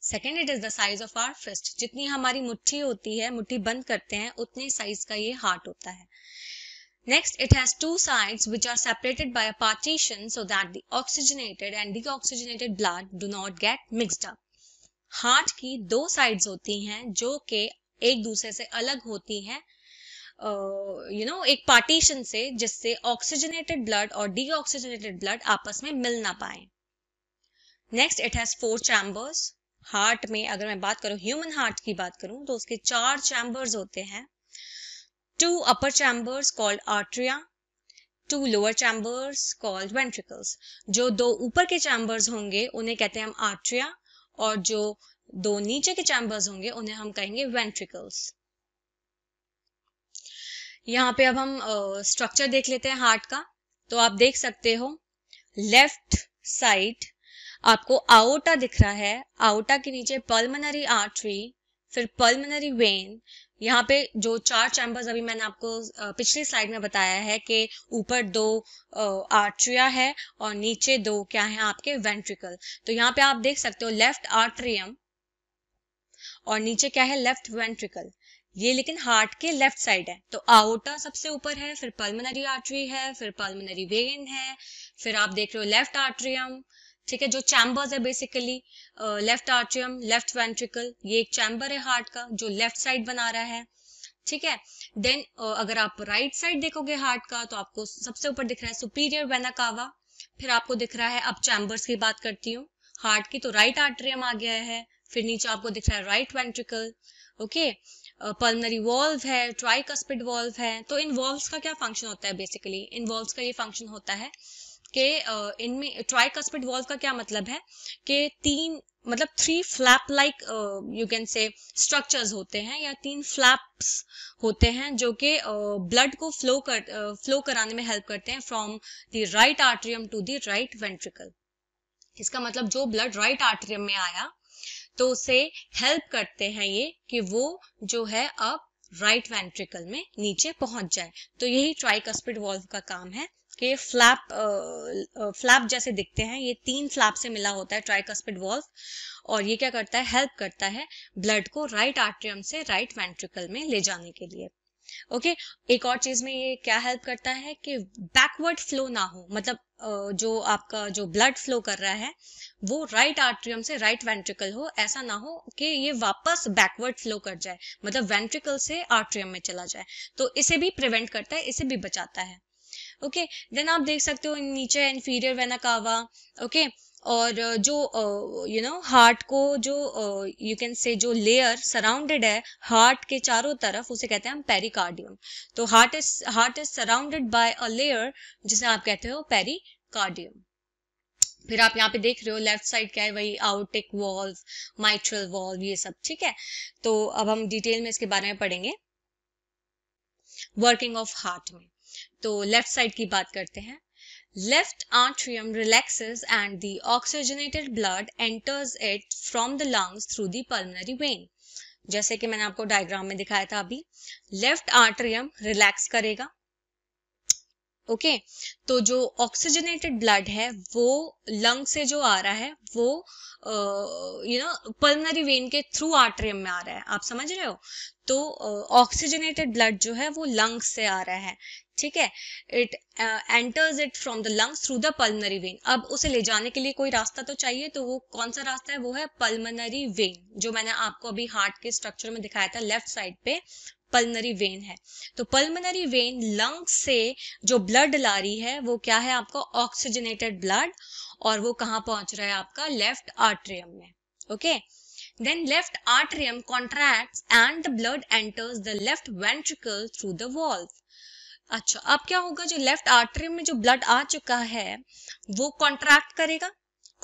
Second, it is the size of our fist. जितनी हमारी मुट्ठी होती है, मुट्ठी बंद करते हैं, उतने साइज का ये हार्ट होता है। Next, it has two sides which are separated by a partition so that the oxygenated and deoxygenated blood do not get mixed up. Heart की दो साइड्स होती हैं जो कि एक दूसरे से अलग होती हैं एक पार्टीशन से, जिससे ऑक्सीजनेटेड ब्लड और डीऑक्सीजनेटेड ब्लड आपस में मिल ना पाए। Next, it has 4 chambers. Heart में अगर मैं बात करूं, ह्यूमन हार्ट की बात करूं, तो उसके 4 चैम्बर्स होते हैं। 2 upper chambers called arteria, 2 lower chambers called ventricles. जो 2 ऊपर के चैम्बर्स होंगे उन्हें कहते हैं हम आर्ट्रिया, और जो 2 नीचे के चैम्बर्स होंगे उन्हें हम कहेंगे वेंट्रिकल्स। यहाँ पे अब हम स्ट्रक्चर देख लेते हैं हार्ट का। तो आप देख सकते हो लेफ्ट साइड आपको आओटा दिख रहा है, आओटा के नीचे पल्मोनरी आर्टरी, फिर पल्मोनरी वेन। यहाँ पे जो 4 चैम्बर्स अभी मैंने आपको पिछली स्लाइड में बताया है कि ऊपर 2 आर्ट्रिया है और नीचे 2 क्या है आपके वेंट्रिकल। तो यहाँ पे आप देख सकते हो लेफ्ट आर्ट्रियम और नीचे क्या है, लेफ्ट वेंट्रिकल। ये लेकिन हार्ट के लेफ्ट साइड है। तो आओटा सबसे ऊपर है, फिर पल्मोनरी आर्टरी है, फिर पल्मोनरी वेन है, फिर आप देख रहे हो लेफ्ट आर्ट्रियम। ठीक है, जो चैम्बर्स है basically left atrium, left ventricle, ये एक चैम्बर है हार्ट का जो लेफ्ट साइड बना रहा है। ठीक है, देन अगर आप राइट साइड देखोगे हार्ट का, तो आपको सबसे ऊपर दिख रहा है सुपीरियर वेना कावा। फिर आपको दिख रहा है, अब चैम्बर्स की बात करती हूँ हार्ट की, तो राइट आर्ट्रियम आ गया है, फिर नीचे आपको दिख रहा है right ventricle. Okay, pulmonary valve है, ट्राइकस्पिड वॉल्व है। तो इन वॉल्व्स का क्या फंक्शन होता है? बेसिकली इन वॉल्व्स का ये फंक्शन होता है कि इनमें ट्राइकस्पिड वॉल्व का क्या मतलब है कि 3 flap like you can say structures होते हैं, या 3 फ्लैप्स होते हैं जो कि ब्लड को फ्लो कराने में हेल्प करते हैं from the right atrium to the right ventricle. इसका मतलब जो ब्लड राइट आर्टरियम में आया तो उसे हेल्प करते हैं ये कि वो जो है अब राइट वेंट्रिकल में नीचे पहुंच जाए। तो यही ट्राइकस्पिड वॉल्व का काम है कि फ्लैप जैसे दिखते हैं, ये 3 फ्लैप से मिला होता है ट्राइकस्पिड वॉल्व, और ये क्या करता है, हेल्प करता है ब्लड को राइट आर्टरियम से राइट वेंट्रिकल में ले जाने के लिए। ओके, एक और चीज में ये क्या हेल्प करता है कि बैकवर्ड फ्लो ना हो, मतलब जो आपका जो ब्लड फ्लो कर रहा है वो राइट आर्टरियम से राइट वेंट्रिकल हो, ऐसा ना हो कि ये वापस बैकवर्ड फ्लो कर जाए, मतलब वेंट्रिकल से आर्टरियम में चला जाए। तो इसे भी प्रिवेंट करता है, इसे भी बचाता है। ओके, देन आप देख सकते हो नीचे इंफीरियर वेना कावा। ओके, और जो हार्ट को जो यू कैन से जो लेयर सराउंडेड है हार्ट के चारों तरफ, उसे कहते हैं हम पेरिकार्डियम। तो heart is surrounded by a layer जिसे आप कहते हो पेरिकार्डियम। फिर आप यहाँ पे देख रहे हो लेफ्ट साइड क्या है, वही आउटिक वॉल्व, माइट्रल वॉल्व, ये सब। ठीक है, तो अब हम डिटेल में इसके बारे में पढ़ेंगे वर्किंग ऑफ हार्ट में। तो लेफ्ट साइड की बात करते हैं। Left atrium relaxes and the oxygenated blood enters it from the lungs through the pulmonary vein. जैसे कि मैंने आपको डायग्राम में दिखाया था अभी, लेफ्ट आर्टरियम रिलैक्स करेगा। ओके, तो जो ऑक्सीजनेटेड ब्लड है वो लंग से जो आ रहा है वो पल्मोनरी वेन के थ्रू आर्टरियम में आ रहा है, आप समझ रहे हो। तो ऑक्सीजनेटेड ब्लड जो है वो लंग्स से आ रहा है। ठीक है, it enters it from the lungs through the pulmonary vein. अब उसे ले जाने के लिए कोई रास्ता तो चाहिए, तो वो कौन सा रास्ता है, वो है पल्मोनरी वेन, जो मैंने आपको अभी हार्ट के स्ट्रक्चर में दिखाया था। लेफ्ट साइड पे पल्मोनरी वेन है। तो पल्मोनरी वेन लंग्स से जो ब्लड ला रही है वो क्या है आपका ऑक्सीजनेटेड ब्लड, और वो कहाँ पहुंच रहा है आपका लेफ्ट आर्टरियम में। Okay, then left atrium contracts and the blood enters the left ventricle through the valve. अच्छा, अब क्या होगा, जो लेफ्ट आर्टरियम में जो ब्लड आ चुका है वो कॉन्ट्रैक्ट करेगा।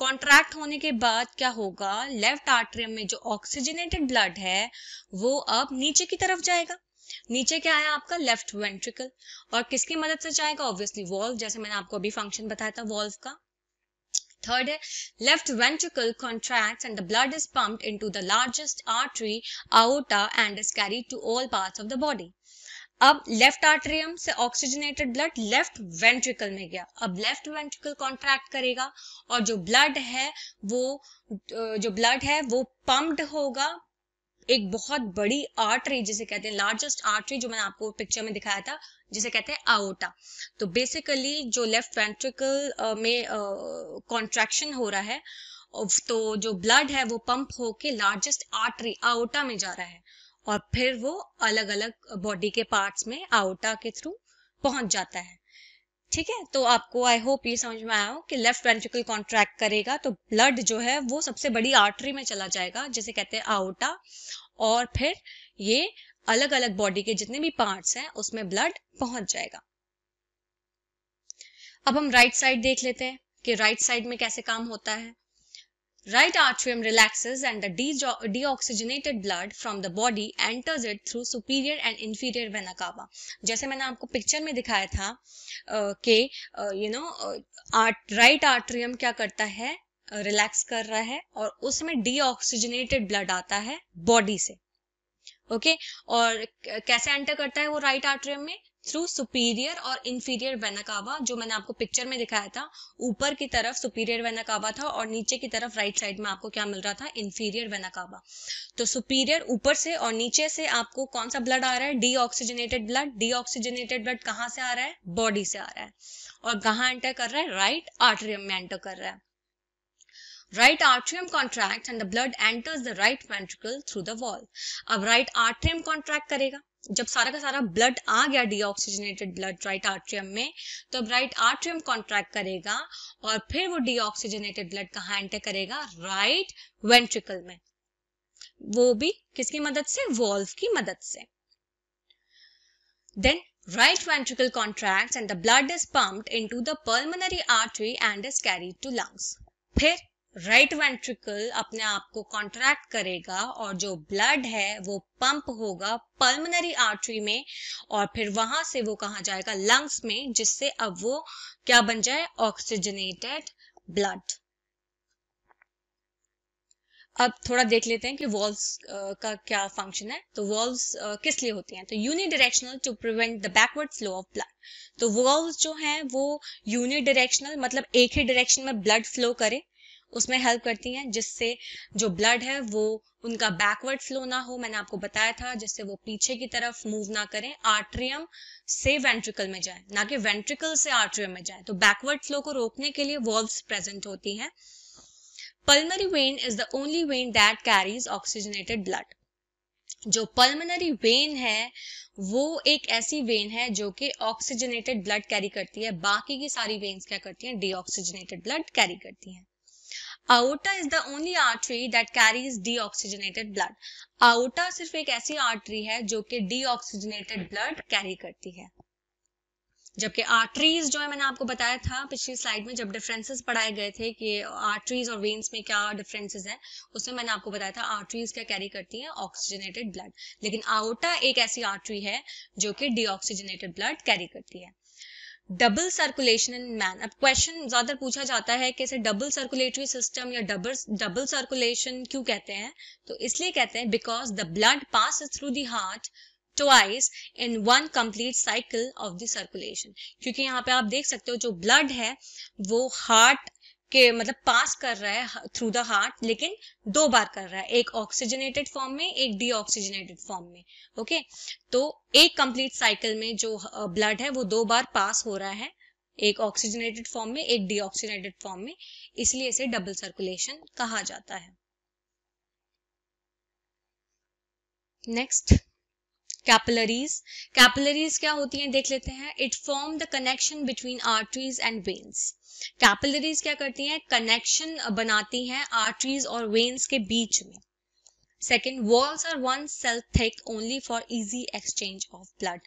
कॉन्ट्रैक्ट होने के बाद क्या होगा, लेफ्ट आर्टरियम में जो ऑक्सीजनेटेड ब्लड है वो अब नीचे की तरफ जाएगा। नीचे क्या है आपका, लेफ्ट वेंट्रिकल, और किसकी मदद से जाएगा, ऑब्वियसली वॉल्व, जैसे मैंने आपको अभी फंक्शन बताया था वॉल्व का। थर्ड है, left ventricle contracts and the blood is pumped into the largest artery aorta and is carried to all parts of the body. अब लेफ्ट आर्टरियम से ऑक्सीजनेटेड ब्लड लेफ्ट वेंट्रिकल में गया, अब लेफ्ट वेंट्रिकल कॉन्ट्रैक्ट करेगा और जो ब्लड है वो पम्प्ड होगा एक बहुत बड़ी आर्टरी जिसे कहते हैं लार्जेस्ट आर्टरी, जो मैंने आपको पिक्चर में दिखाया था, जिसे कहते हैं aorta। तो बेसिकली जो लेफ्ट वेंट्रिकल में कॉन्ट्रैक्शन हो रहा है, तो जो ब्लड है वो पंप होके लार्जेस्ट आर्टरी aorta में जा रहा है और फिर वो अलग अलग बॉडी के पार्ट्स में aorta के थ्रू पहुंच जाता है। ठीक है, तो आपको आई होप ये समझ में आया हो कि लेफ्ट वेंट्रिकल कॉन्ट्रैक्ट करेगा तो ब्लड जो है वो सबसे बड़ी आर्टरी में चला जाएगा जिसे कहते हैं aorta, और फिर ये अलग अलग बॉडी के जितने भी पार्ट्स हैं उसमें ब्लड पहुंच जाएगा। अब हम राइट साइड देख लेते हैं कि राइट साइड में कैसे काम होता है। Right atrium relaxes and the deoxygenated blood from the body enters it through superior and inferior vena cava. जैसे मैंने आपको पिक्चर में दिखाया था कि राइट आर्ट्रियम क्या करता है, रिलैक्स कर रहा है और उसमें डीऑक्सीजनेटेड ब्लड आता है बॉडी से। ओके, और कैसे एंटर करता है वो राइट आर्ट्रियम में, थ्रू सुपीरियर और इंफीरियर वेना कावा, जो मैंने आपको पिक्चर में दिखाया था। ऊपर की तरफ सुपीरियर वेना कावा था और नीचे की तरफ राइट साइड में आपको क्या मिल रहा था, इंफीरियर वेना कावा। तो सुपीरियर ऊपर से और नीचे से आपको कौन सा ब्लड आ रहा है, डीऑक्सीजनेटेड ब्लड। डीऑक्सीजनेटेड ब्लड कहाँ से आ रहा है, बॉडी से आ रहा है, और कहाँ एंटर कर रहा है, राइट आर्ट्रियम में एंटर कर रहा है। Right atrium contracts and the blood enters the right ventricle through the valve. अब right atrium contract करेगा, जब सारा का सारा ब्लड आ गया डीऑक्सीजनेटेड ब्लड राइट आर्ट्रियम में, तो अब राइट आर्ट्रियम कॉन्ट्रैक्ट करेगा और फिर वो डीऑक्सीजनेटेड ब्लड कहाँ एंटर करेगा, राइट वेंट्रिकल में, वो भी किसकी मदद से, वॉल्व की मदद से। Then right ventricle contracts and the blood is pumped into the pulmonary artery and is carried to lungs. फिर राइट वेंट्रिकल अपने आप को कॉन्ट्रैक्ट करेगा और जो ब्लड है वो पंप होगा पल्मोनरी आर्टरी में और फिर वहां से वो कहाँ जाएगा, लंग्स में, जिससे अब वो क्या बन जाए, ऑक्सीजनेटेड ब्लड। अब थोड़ा देख लेते हैं कि वॉल्व्स का क्या फंक्शन है। तो वॉल्व्स किस लिए होती हैं, तो unidirectional to prevent the backward flow of blood. तो वॉल्व्स जो हैं वो यूनिडायरेक्शनल मतलब एक ही डायरेक्शन में ब्लड फ्लो करे, उसमें हेल्प करती हैं, जिससे जो ब्लड है वो उनका बैकवर्ड फ्लो ना हो, मैंने आपको बताया था, जिससे वो पीछे की तरफ मूव ना करें, आर्ट्रियम से वेंट्रिकल में जाए, ना कि वेंट्रिकल से आर्ट्रियम में जाए। तो बैकवर्ड फ्लो को रोकने के लिए वॉल्व्स प्रेजेंट होती हैं। Pulmonary vein is the only when that carries oxygenated blood. जो पल्मोनरी वेन है वो एक ऐसी वेन है जो कि ऑक्सीजनेटेड ब्लड कैरी करती है, बाकी की सारी वेन्स क्या करती हैं, डीऑक्सीजनेटेड ब्लड कैरी करती हैं। Aorta is the only artery that carries deoxygenated blood. Aorta सिर्फ एक ऐसी आर्टरी है जो कि deoxygenated blood कैरी करती है, जबकि आर्टरीज जो है मैंने आपको बताया था पिछली स्लाइड में जब डिफरेंसेस पढ़ाए गए थे कि आर्टरीज और वेन्स में क्या डिफरेंसेस हैं, उसमें मैंने आपको बताया था आर्टरीज क्या कैरी करती हैं, ऑक्सीजनेटेड ब्लड, लेकिन aorta एक ऐसी आर्टरी है जो कि डीऑक्सीजनेटेड ब्लड कैरी करती है। Double circulation in man. अब क्वेश्चन ज्यादा पूछा जाता है कि इसे डबल सर्कुलेटरी सिस्टम या डबल सर्कुलेशन क्यों कहते हैं, तो इसलिए कहते हैं because the blood passes through the heart twice in one complete cycle of the circulation. क्योंकि यहाँ पे आप देख सकते हो जो ब्लड है वो हार्ट के मतलब पास कर रहा है थ्रू द हार्ट, लेकिन दो बार कर रहा है, एक ऑक्सीजनेटेड फॉर्म में, एक डीऑक्सीजनेटेड फॉर्म में। ओके, तो एक कंप्लीट साइकिल में जो ब्लड है वो दो बार पास हो रहा है, एक ऑक्सीजनेटेड फॉर्म में, एक डीऑक्सीजनेटेड फॉर्म में, इसलिए इसे डबल सर्कुलेशन कहा जाता है। Next, capillaries. कैपिलरीज क्या होती हैं देख लेते हैं। It form the connection between arteries and veins. Capillaries क्या करती हैं, कनेक्शन बनाती हैं आर्टरीज और वेन्स के बीच में। Second, walls are one cell thick only for easy exchange of blood.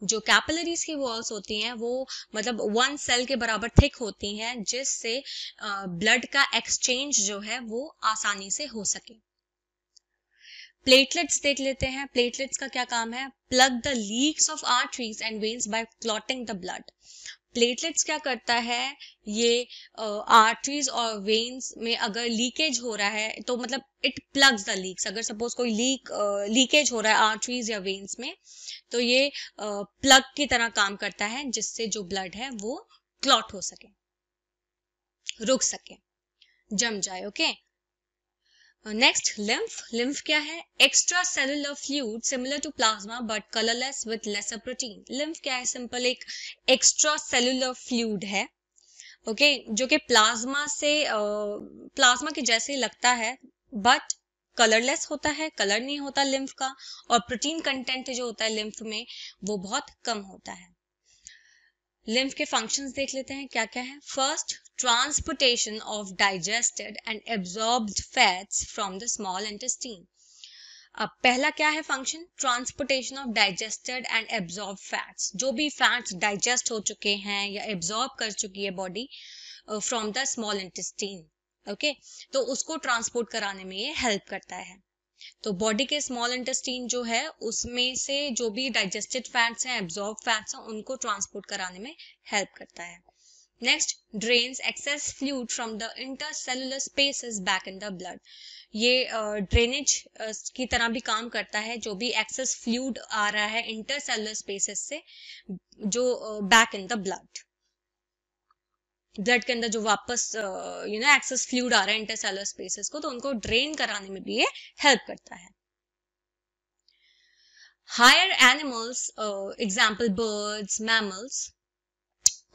जो कैपिलरीज की वॉल्स होती हैं वो मतलब वन सेल के बराबर थिक होती हैं, जिससे ब्लड का एक्सचेंज जो है वो आसानी से हो सके। प्लेटलेट्स देख लेते हैं। प्लेटलेट्स का क्या काम है? Plug the leaks of arteries and veins by clotting the blood. Platelets क्या करता है? ये आर्टरीज और वेन्स में अगर लीकेज हो रहा है तो मतलब इट प्लग्स द लीक्स। अगर सपोज कोई लीकेज हो रहा है आर्टरीज या वेन्स में, तो ये प्लग की तरह काम करता है, जिससे जो ब्लड है वो क्लॉट हो सके, रुक सके, जम जाए। ओके, नेक्स्ट, लिम्फ क्या है? Extra cellular fluid similar to plasma but colourless with lesser protein. Lymph क्या है? सिंपल एक एक्स्ट्रा सेलुलर फ्लूइड है, ओके, जो कि प्लाज्मा के जैसे लगता है, बट कलरलेस होता है, कलर नहीं होता लिम्फ का, और प्रोटीन कंटेंट जो होता है लिम्फ में वो बहुत कम होता है। लिम्फ के फंक्शंस देख लेते हैं क्या क्या है। First, transportation of digested and absorbed fats from the small intestine. अब पहला क्या है function? Transportation of digested and absorb fats. जो भी फैट्स डाइजेस्ट हो चुके हैं या एब्जॉर्ब कर चुकी है body from the small intestine, okay, तो उसको ट्रांसपोर्ट कराने में ये हेल्प करता है। तो बॉडी के स्मॉल इंटेस्टाइन जो है उसमें से जो भी डाइजेस्टेड फैट्स हैं, एब्जॉर्ब फैट्स हैं, उनको ट्रांसपोर्ट कराने में हेल्प करता है। Next, drains access fluid from the intercellular spaces back in the blood. ये ड्रेनेज की तरह भी काम करता है। जो भी एक्सेस फ्लूइड आ रहा है इंटरसेलुलर स्पेसेस से, जो बैक इन द ब्लड के अंदर जो वापस एक्सेस फ्लूइड आ रहा है इंटरसेलुलर स्पेसेस को, तो उनको ड्रेन कराने में भी ये हेल्प करता है। Higher animals, example birds, mammals,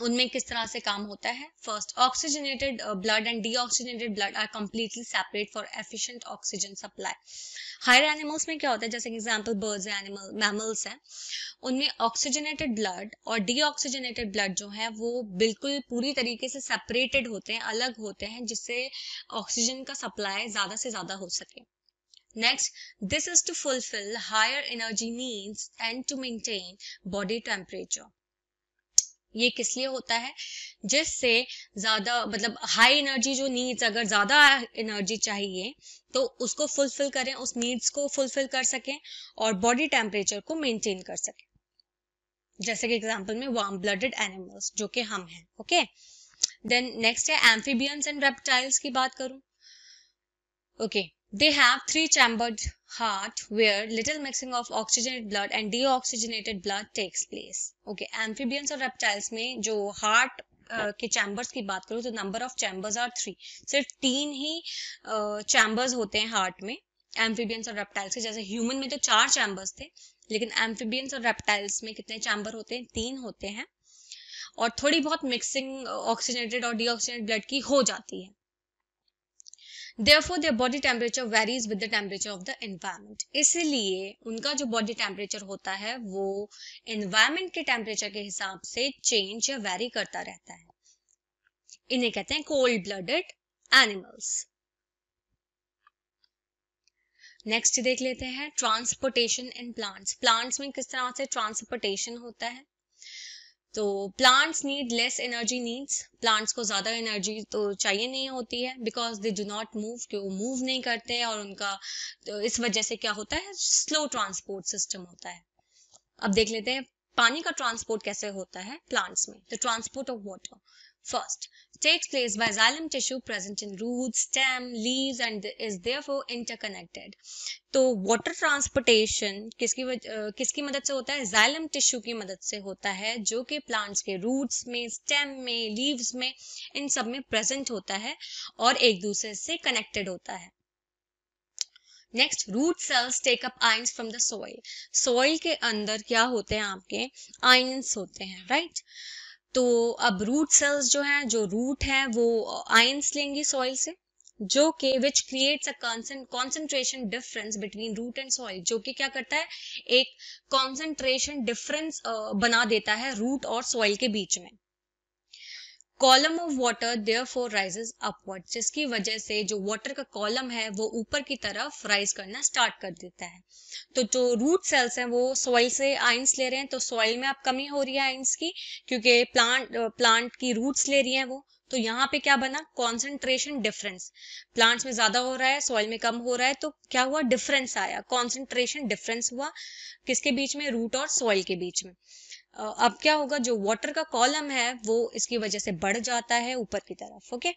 उनमें किस तरह से काम होता है? First, oxygenated blood and deoxygenated blood are completely separate for efficient oxygen supply. Higher animals में क्या होता है? जैसे एग्जांपल बर्ड्स हैं, एनिमल मैमल्स हैं, उनमें ऑक्सीजनेटेड ब्लड और डीऑक्सीजनेटेड ब्लड जो है वो बिल्कुल पूरी तरीके से सेपरेटेड होते हैं, अलग होते हैं, जिससे ऑक्सीजन का सप्लाई ज्यादा से ज्यादा हो सके। Next, this is to fulfill higher energy needs and to maintain body temperature. ये किस लिए होता है? जिससे ज्यादा मतलब हाई एनर्जी जो नीड्स, अगर ज्यादा एनर्जी चाहिए तो उसको फुलफिल करें, उस नीड्स को फुलफिल कर सकें और बॉडी टेम्परेचर को मेंटेन कर सकें। जैसे कि एग्जांपल में वार्म ब्लडेड एनिमल्स जो कि हम हैं। ओके, देन नेक्स्ट है एम्फीबियंस एंड रेप्टाइल्स की बात करूं। Okay, they have three chambered heart where little mixing of oxygenated blood and deoxygenated blood takes place. Okay, amphibians और reptiles में जो heart के चैम्बर्स की बात करूँ तो नंबर ऑफ चैम्बर्स आर 3। सिर्फ 3 ही चैम्बर्स होते हैं हार्ट में एम्फीबियंस और रेप्टाइल्स के। जैसे ह्यूमन में तो 4 चैम्बर्स थे, लेकिन एम्फीबियंस और रेप्टाइल्स में कितने चैम्बर होते हैं? 3 होते हैं, और थोड़ी बहुत मिक्सिंग ऑक्सीजनेटेड और डीऑक्सीजनेटेड ब्लड की हो जाती है। Therefore, their body temperature varies with the temperature of the environment. इसलिए उनका जो body temperature होता है वो environment के temperature के हिसाब से change या vary करता रहता है। इन्हें कहते हैं cold blooded animals. Next देख लेते हैं transportation in plants. Plants में किस तरह से transportation होता है? तो plants need less energy needs. Plants को ज्यादा एनर्जी तो चाहिए नहीं होती है, because they do not move, कि वो मूव नहीं करते हैं, और उनका तो इस वजह से क्या होता है? स्लो ट्रांसपोर्ट सिस्टम होता है। अब देख लेते हैं पानी का ट्रांसपोर्ट कैसे होता है प्लांट्स में। The transport of water first takes place by xylem tissue present in roots, stem, leaves and is therefore interconnected. तो वाटर ट्रांसपोर्टेशन किसकी मदद से होता है? जाइलम टिश्यू की मदद से होता है, जो कि प्लांट्स के रूट्स में, स्टेम में, लीव्स में, इन सब में प्रेजेंट होता है और एक दूसरे से कनेक्टेड होता है। Next, root cells take up ions from the soil. Soil के अंदर क्या होते हैं? आपके आयंस होते हैं, राइट? तो अब रूट सेल्स जो हैं, जो रूट हैं, वो आयंस लेंगी सॉइल से, जो कि which creates a concentration difference between root and soil, जो कि क्या करता है? एक कॉन्सेंट्रेशन डिफरेंस बना देता है रूट और सॉइल के बीच में। Column of water therefore rises upward, जिसकी वजह से जो वाटर का कॉलम है वो ऊपर की तरफ राइज करना स्टार्ट कर देता है। तो जो रूट सेल्स हैं वो सॉइल से आयंस ले रहे हैं, तो सॉइल में अब कमी हो रही है आयंस की, क्योंकि प्लांट की रूट्स ले रही हैं वो। तो यहाँ पे क्या बना, कॉन्सेंट्रेशन डिफरेंस, प्लांट्स में ज्यादा हो रहा है, सॉइल में कम हो रहा है, तो क्या हुआ, डिफरेंस आया, कॉन्सेंट्रेशन डिफरेंस हुआ किसके बीच में, रूट और सॉइल के बीच में। अब क्या होगा, जो वाटर का कॉलम है वो इसकी वजह से बढ़ जाता है ऊपर की तरफ। Okay,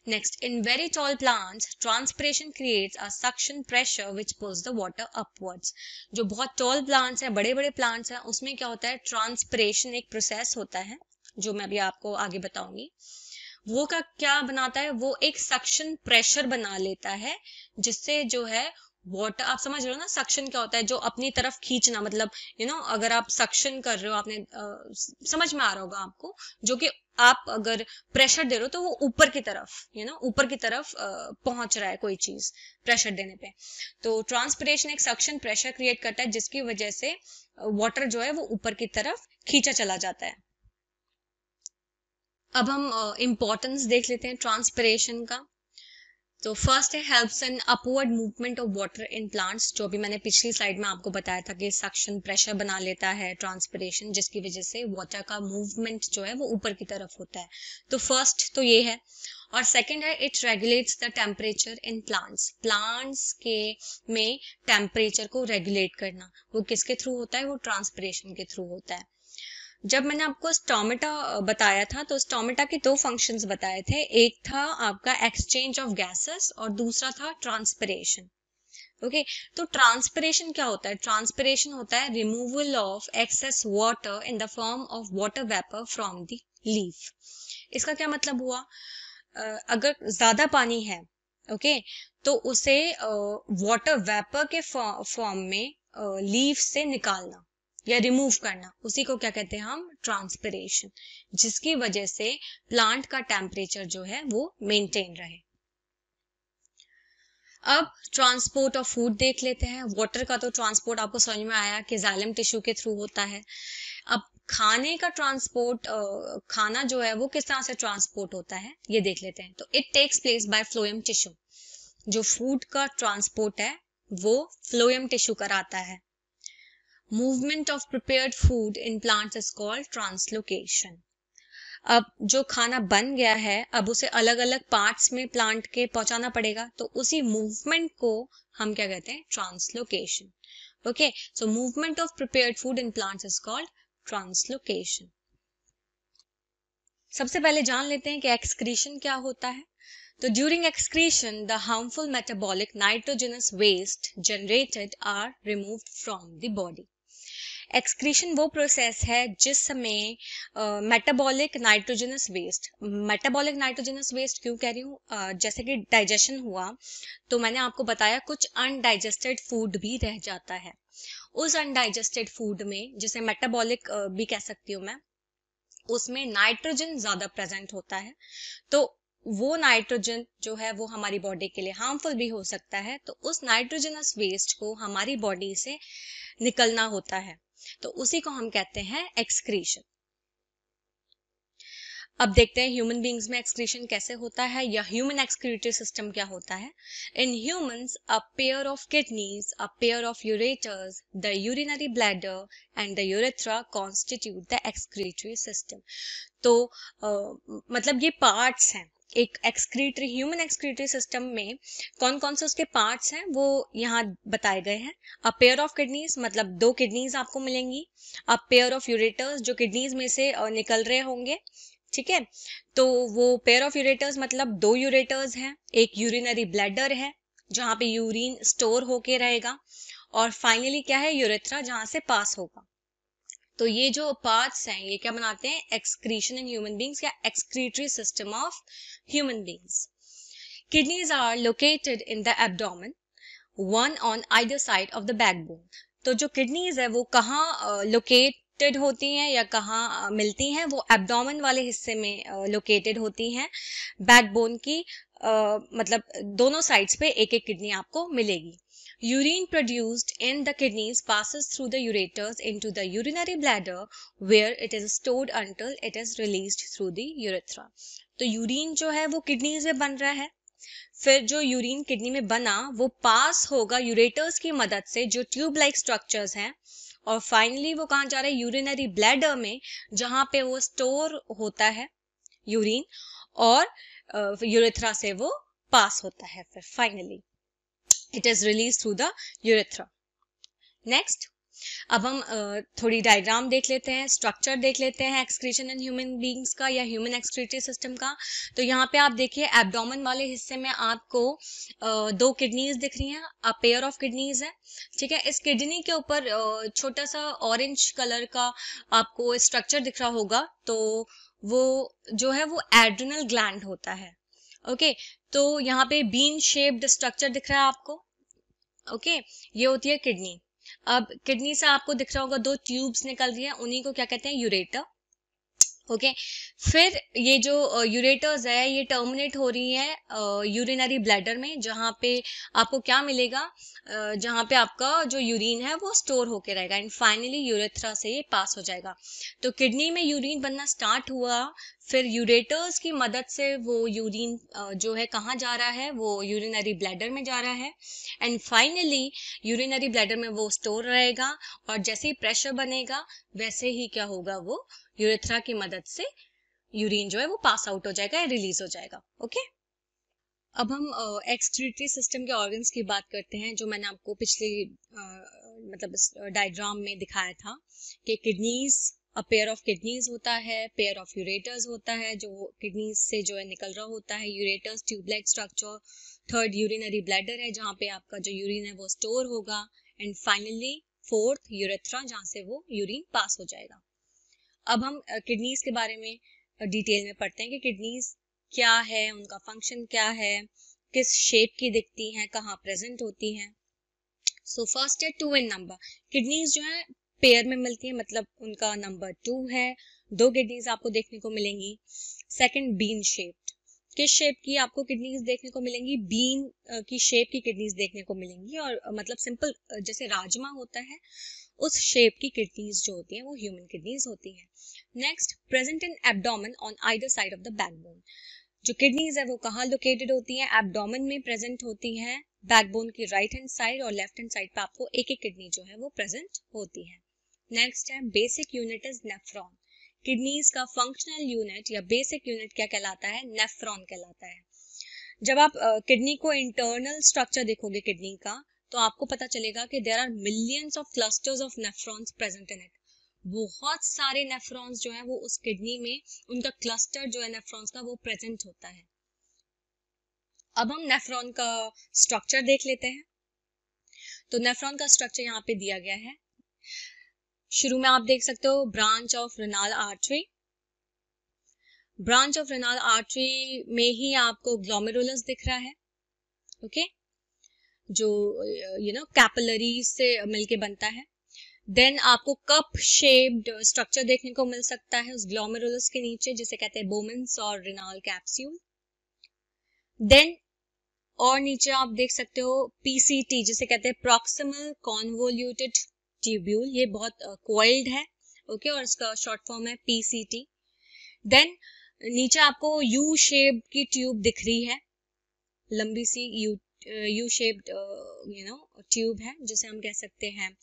next, in very tall plants transpiration creates a suction pressure which pulls the water upwards. जो बहुत टॉल प्लांट्स हैं, बड़े बड़े प्लांट्स हैं, उसमें क्या होता है, ट्रांसपिरेशन एक प्रोसेस होता है जो मैं अभी आपको आगे बताऊंगी। वो का क्या बनाता है, वो एक सक्शन प्रेशर बना लेता है, जिससे जो है वाटर, आप समझ रहे हो ना सक्शन क्या होता है, जो अपनी तरफ खींचना, मतलब अगर आप सक्शन कर रहे हो, आपने समझ में आ रहा होगा आपको, जो कि आप अगर प्रेशर दे रहे हो तो वो ऊपर की तरफ ऊपर की तरफ पहुंच रहा है कोई चीज प्रेशर देने पे। तो ट्रांसपिरेशन एक सक्शन प्रेशर क्रिएट करता है, जिसकी वजह से वाटर जो है वो ऊपर की तरफ खींचा चला जाता है। अब हम इम्पोर्टेंस देख लेते हैं ट्रांसपिरेशन का। तो फर्स्ट है, helps in upward movement of water in plants, जो भी मैंने पिछली स्लाइड में आपको बताया था कि सक्शन प्रेशर बना लेता है ट्रांसपिरेशन, जिसकी वजह से वाटर का मूवमेंट जो है वो ऊपर की तरफ होता है। तो फर्स्ट तो ये है। और सेकंड है, it regulates the temperature in plants, plants के में टेम्परेचर को रेगुलेट करना, वो किसके थ्रू होता है, वो ट्रांसपिरेशन के थ्रू होता है। जब मैंने आपको स्टोमेटा बताया था, तो स्टोमेटा के दो फंक्शंस बताए थे, एक था आपका एक्सचेंज ऑफ गैसेस और दूसरा था ट्रांसपिरेशन। ओके, तो ट्रांसपिरेशन क्या होता है, ट्रांसपिरेशन होता है removal of excess water in the form of water vapour from the leaf. इसका क्या मतलब हुआ, अगर ज्यादा पानी है, ओके, तो उसे वाटर वेपर के फॉर्म में लीफ से निकालना या रिमूव करना, उसी को क्या कहते हैं हम, ट्रांसपिरेशन, जिसकी वजह से प्लांट का टेम्परेचर जो है वो मेंटेन रहे। अब ट्रांसपोर्ट ऑफ फूड देख लेते हैं। वाटर का तो ट्रांसपोर्ट आपको समझ में आया कि जाइलम टिश्यू के थ्रू होता है। अब खाने का ट्रांसपोर्ट, खाना जो है वो किस तरह से ट्रांसपोर्ट होता है ये देख लेते हैं। तो it takes place by phloem tissue, जो फूड का ट्रांसपोर्ट है वो फ्लोएम टिश्यू कराता है। Movement of prepared food in plants is called translocation. अब जो खाना बन गया है, अब उसे अलग अलग पार्ट्स में प्लांट के पहुंचाना पड़ेगा, तो उसी मूवमेंट को हम क्या कहते हैं, translocation. Okay, so movement of prepared food in plants is called translocation. सबसे पहले जान लेते हैं कि एक्सक्रीशन क्या होता है। तो during excretion the harmful metabolic nitrogenous waste generated are removed from the body. Excretion वो प्रोसेस है जिस समय metabolic nitrogenous waste, metabolic nitrogenous waste क्यों कह रही हूँ, जैसे कि डाइजेशन हुआ तो मैंने आपको बताया कुछ अनडाइजेस्टेड फूड भी रह जाता है। उस अनडाइजेस्टेड फूड में, जिसे मेटाबॉलिक भी कह सकती हूँ मैं, उसमें नाइट्रोजन ज्यादा प्रेजेंट होता है। तो वो नाइट्रोजन जो है वो हमारी बॉडी के लिए हार्मफुल भी हो सकता है, तो उस नाइट्रोजनस वेस्ट को हमारी बॉडी से निकलना होता है, तो उसी को हम कहते हैं एक्सक्रीशन। अब देखते हैं ह्यूमन बींग्स में एक्सक्रीशन कैसे होता है, या ह्यूमन एक्सक्रीटरी सिस्टम क्या होता है। In humans a pair of kidneys, a pair of ureters, the urinary bladder and the urethra constitute the excretory system. तो मतलब ये पार्ट्स हैं एक एक्सक्रीटरी, ह्यूमन एक्सक्रीटरी सिस्टम में कौन कौन से उसके पार्ट्स हैं वो यहाँ बताए गए हैं। अ पेयर ऑफ किडनीज, मतलब 2 किडनीज आपको मिलेंगी। अ पेयर ऑफ यूरेटर्स, जो किडनीज में से निकल रहे होंगे, ठीक है, तो वो पेयर ऑफ यूरेटर्स मतलब 2 यूरेटर्स हैं। एक यूरिनरी ब्लैडर है जहाँ पे यूरिन स्टोर होके रहेगा, और फाइनली क्या है, यूरेथ्रा, जहाँ से पास होगा। तो ये जो पार्ट्स हैं ये क्या बनाते हैं, एक्सक्रीशन इन ह्यूमन बींग्स या excretory system of human beings. Kidneys are located in the abdomen, one on either side of the backbone. तो जो किडनीज है वो कहाँ लोकेटेड होती हैं या कहाँ मिलती हैं, वो एब्डोमेन वाले हिस्से में लोकेटेड होती हैं। बैकबोन की मतलब दोनों साइड्स पे एक एक किडनी आपको मिलेगी। Urine produced in the kidneys passes through the ureters into the urinary bladder where it is stored until it is released through the urethra. तो यूरिन जो है वो किडनीज में बन रहा है, फिर जो यूरिन किडनी में बना वो पास होगा यूरेटर्स की मदद से जो ट्यूब लाइक स्ट्रक्चर्स हैं, और फाइनली वो कहाँ जा रहा है, यूरिनरी ब्लैडर में, जहां पे वो स्टोर होता है यूरिन, और यूरेथ्रा से वो पास होता है, फिर finally it is released through the urethra. Next, अब हम थोड़ी डायग्राम देख लेते हैं, स्ट्रक्चर देख लेते हैं एक्सक्रीशन इन ह्यूमन बींग्स का या ह्यूमन एक्सक्रीटरी सिस्टम का. तो यहाँ पे आप देखिए एब्डोमेन वाले हिस्से में आपको दो किडनीज दिख रही हैं, अ पेयर ऑफ किडनीज है, ठीक है. इस किडनी के ऊपर छोटा सा ऑरेंज कलर का आपको स्ट्रक्चर दिख रहा होगा, तो वो जो है वो एड्रिनल ग्लैंड होता है. ओके, तो यहाँ पे बीन शेप्ड स्ट्रक्चर दिख रहा है आपको. ओके, ये होती है किडनी. अब किडनी से आपको दिख रहा होगा दो ट्यूब्स निकल रही है, उन्हीं को क्या कहते हैं, यूरेटर. ओके, फिर ये जो यूरेटर्स है ये टर्मिनेट हो रही है यूरिनरी ब्लैडर में, जहाँ पे आपको क्या मिलेगा, जहाँ पे आपका जो यूरिन है वो स्टोर होके रहेगा, एंड फाइनली यूरेथ्रा से ये पास हो जाएगा. तो किडनी में यूरिन बनना स्टार्ट हुआ, फिर यूरेटर्स की मदद से वो यूरिन जो है कहाँ जा रहा है, वो यूरिनरी ब्लैडर में जा रहा है, एंड फाइनली यूरिनरी ब्लैडर में वो स्टोर रहेगा, और जैसे ही प्रेशर बनेगा वैसे ही क्या होगा, वो यूरेथ्रा की मदद से यूरिन जो है वो पास आउट हो जाएगा या रिलीज हो जाएगा. ओके, अब हम एक्सक्रीटरी सिस्टम के ऑर्गन्स की बात करते हैं, जो मैंने आपको पिछले मतलब डायग्राम में दिखाया था कि kidneys, a pair of kidneys होता है, पेयर ऑफ यूरेटर्स होता है जो किडनीज से जो है निकल रहा होता है, ureters tube like structure, third urinary bladder है जहाँ पे आपका जो यूरिन है वो स्टोर होगा, एंड फाइनली फोर्थ यूरेथ्रा जहाँ से वो यूरिन पास हो जाएगा. अब हम किडनीज के बारे में डिटेल में पढ़ते हैं कि किडनीज क्या है, उनका फंक्शन क्या है, किस शेप की दिखती हैं, कहाँ प्रेजेंट होती हैं. सो फर्स्ट है 2 इन नंबर. किडनीज जो है पेयर में मिलती है, मतलब उनका नंबर 2 है, दो किडनीज आपको देखने को मिलेंगी. Second, bean shaped. किस शेप की आपको किडनीज देखने को मिलेंगी, बीन की शेप की किडनीज देखने को मिलेंगी, और मतलब सिंपल जैसे राजमा होता है उस शेप की किडनीज जो होती हैं वो ह्यूमन किडनीज होती हैं. Next, present in abdomen on either side of the backbone. जो किडनीज है वो कहाँ लोकेटेड होती हैं, एब्डोमेन में प्रेजेंट होती हैं, बैकबोन की राइट हैंड साइड और लेफ्ट हैंड साइड पे आपको एक एक किडनी जो है वो प्रेजेंट होती है. नेक्स्ट है basic unit is nephron. Kidneys का फंक्शनल यूनिट या बेसिक यूनिट क्या कहलाता है, नेफ्रॉन कहलाता है. जब आप किडनी को इंटरनल स्ट्रक्चर देखोगे किडनी का, तो आपको पता चलेगा कि there are millions of clusters of nephrons present in it. बहुत सारे नेफ्रॉन्स जो है वो उस किडनी में, उनका क्लस्टर जो है नेफ्रॉन्स का वो प्रेजेंट होता है. अब हम नेफ्रॉन का स्ट्रक्चर देख लेते हैं. तो नेफ्रॉन का स्ट्रक्चर यहाँ पे दिया गया है. शुरू में आप देख सकते हो branch of renal artery. Branch of renal artery में ही आपको ग्लोमेरुलस दिख रहा है. ओके, जो कैपिलरीज से मिलके बनता है. देन आपको कप शेप्ड स्ट्रक्चर देखने को मिल सकता है उस ग्लोमेरुलस के नीचे, जिसे कहते हैं बोमेंस और रेनाल कैप्सूल. देन और नीचे आप देख सकते हो पीसीटी, जिसे कहते हैं प्रॉक्सिमल कॉन्वोल्यूटेड ट्यूब्यूल. ये बहुत कोइल्ड है. ओके, और इसका शॉर्ट फॉर्म है पीसीटी. देन नीचे आपको यू शेप की ट्यूब दिख रही है, लंबी सी यू शेप्ड ट्यूब है, जिसे हम कह सकते हैं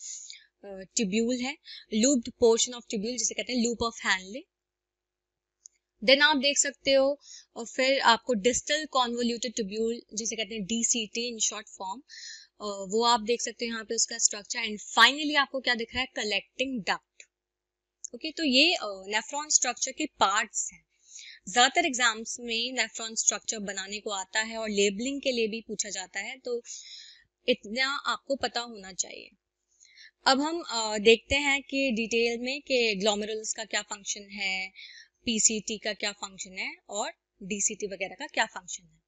ट्यूब्यूल है. लूप्ड पोर्शन ऑफ ट्यूब्यूल जिसे कहते हैं लूप ऑफ हैनले. देन आप देख सकते हो, और फिर आपको डिस्टल कॉन्वोल्यूटेड ट्यूब्यूल जिसे कहते हैं डीसीटी इन शॉर्ट फॉर्म, वो आप देख सकते हो यहाँ पे उसका स्ट्रक्चर. एंड फाइनली आपको क्या दिख रहा है, कलेक्टिंग डक्ट. ओके, तो ये नेफ्रॉन स्ट्रक्चर के पार्ट्स हैं. ज्यादातर एग्जाम्स में नेफ्रॉन स्ट्रक्चर बनाने को आता है और लेबलिंग के लिए भी पूछा जाता है, तो इतना आपको पता होना चाहिए. अब हम देखते हैं कि डिटेल में कि ग्लोमेरुलस का क्या फंक्शन है, पीसीटी का क्या फंक्शन है, और डीसीटी वगैरह का क्या फंक्शन है.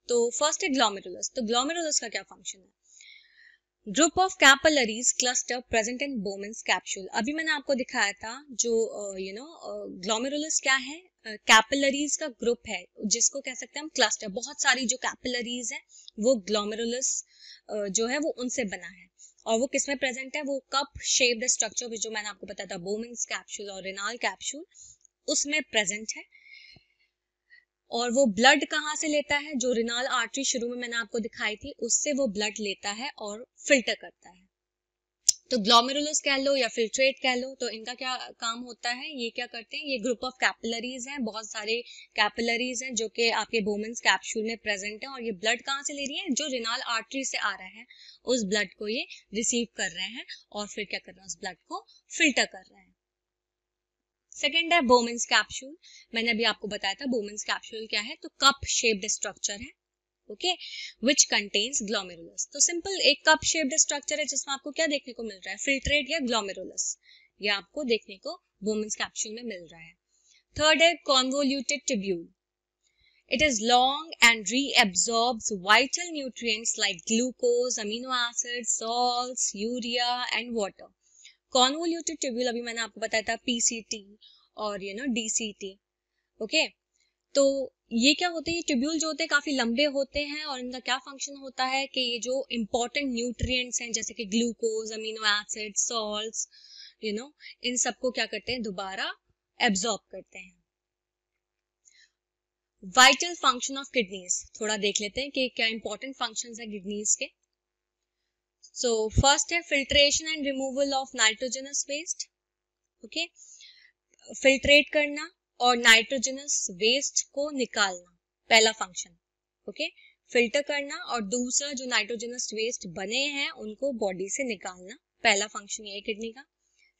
तो फर्स्ट है ग्लोमेरुलस. तो ग्लोमेरुलस का क्या फंक्शन है, group of capillaries cluster present in बोमेंस capsule. अभी मैंने आपको दिखाया था जो ग्लोमेरुलस क्या है, कैपिलरीज का ग्रुप है जिसको कह सकते हैं हम क्लस्टर। बहुत सारी जो कैपिलरीज है वो ग्लोमेरुलस जो है वो उनसे बना है, और वो किसमें प्रेजेंट है, वो कप शेप्ड स्ट्रक्चर जो मैंने आपको बताया था बोमेंस कैप्सूल और रेनाल कैप्सूल, उसमें प्रेजेंट है। और वो ब्लड कहाँ से लेता है, जो रिनाल आर्टरी शुरू में मैंने आपको दिखाई थी उससे वो ब्लड लेता है और फिल्टर करता है। तो ग्लोमेरुलस कह लो या फिल्ट्रेट कह लो, तो इनका क्या काम होता है, ये क्या करते हैं, ये ग्रुप ऑफ कैपिलरीज हैं, बहुत सारे कैपिलरीज हैं जो कि आपके बोमेंस कैप्सूल में प्रेजेंट है, और ये ब्लड कहाँ से ले रही है, जो रिनाल आर्टरी से आ रहा है उस ब्लड को ये रिसीव कर रहे हैं और फिर क्या कर रहे हैं, उस ब्लड को फिल्टर कर रहे हैं। सेकेंड है बोमेंस कैप्सूल। मैंने अभी आपको बताया था बोमेंस कैप्सूल क्या है, तो कप शेप्ड स्ट्रक्चर है, ओके, विच कंटेन्स ग्लोमेरुलस। तो सिंपल एक कप शेप्ड स्ट्रक्चर है जिसमें आपको क्या देखने को मिल रहा है, फिल्ट्रेट या ग्लोमेरुलस, ये आपको देखने को बोमेंस कैप्सूल में मिल रहा है। थर्ड है convoluted tubule. It is long and reabsorbs vital nutrients like glucose, amino acids, salts, urea and water. Convoluted tubule अभी मैंने आपको बताया था पीसीटी और डीसीटी, ओके। तो ये क्या होते हैं, ये ट्यूब्यूल जो होते हैं काफी लंबे होते हैं, और इनका क्या फंक्शन होता है कि ये जो इंपॉर्टेंट न्यूट्रिएंट्स हैं जैसे कि ग्लूकोज, अमीनो एसिड, सॉल्ट्स, इन सबको क्या करते हैं, दोबारा एब्जॉर्ब करते हैं। वाइटल फंक्शन ऑफ किडनीज थोड़ा देख लेते हैं कि क्या इंपॉर्टेंट फंक्शंस है किडनीज के। सो फर्स्ट है filtration and removal of nitrogenous waste, okay, filtrate करना और नाइट्रोजनस वेस्ट को निकालना, पहला फंक्शन, ओके, फिल्टर करना और दूसरा जो नाइट्रोजनस वेस्ट बने हैं उनको बॉडी से निकालना, पहला फंक्शन ये है किडनी का।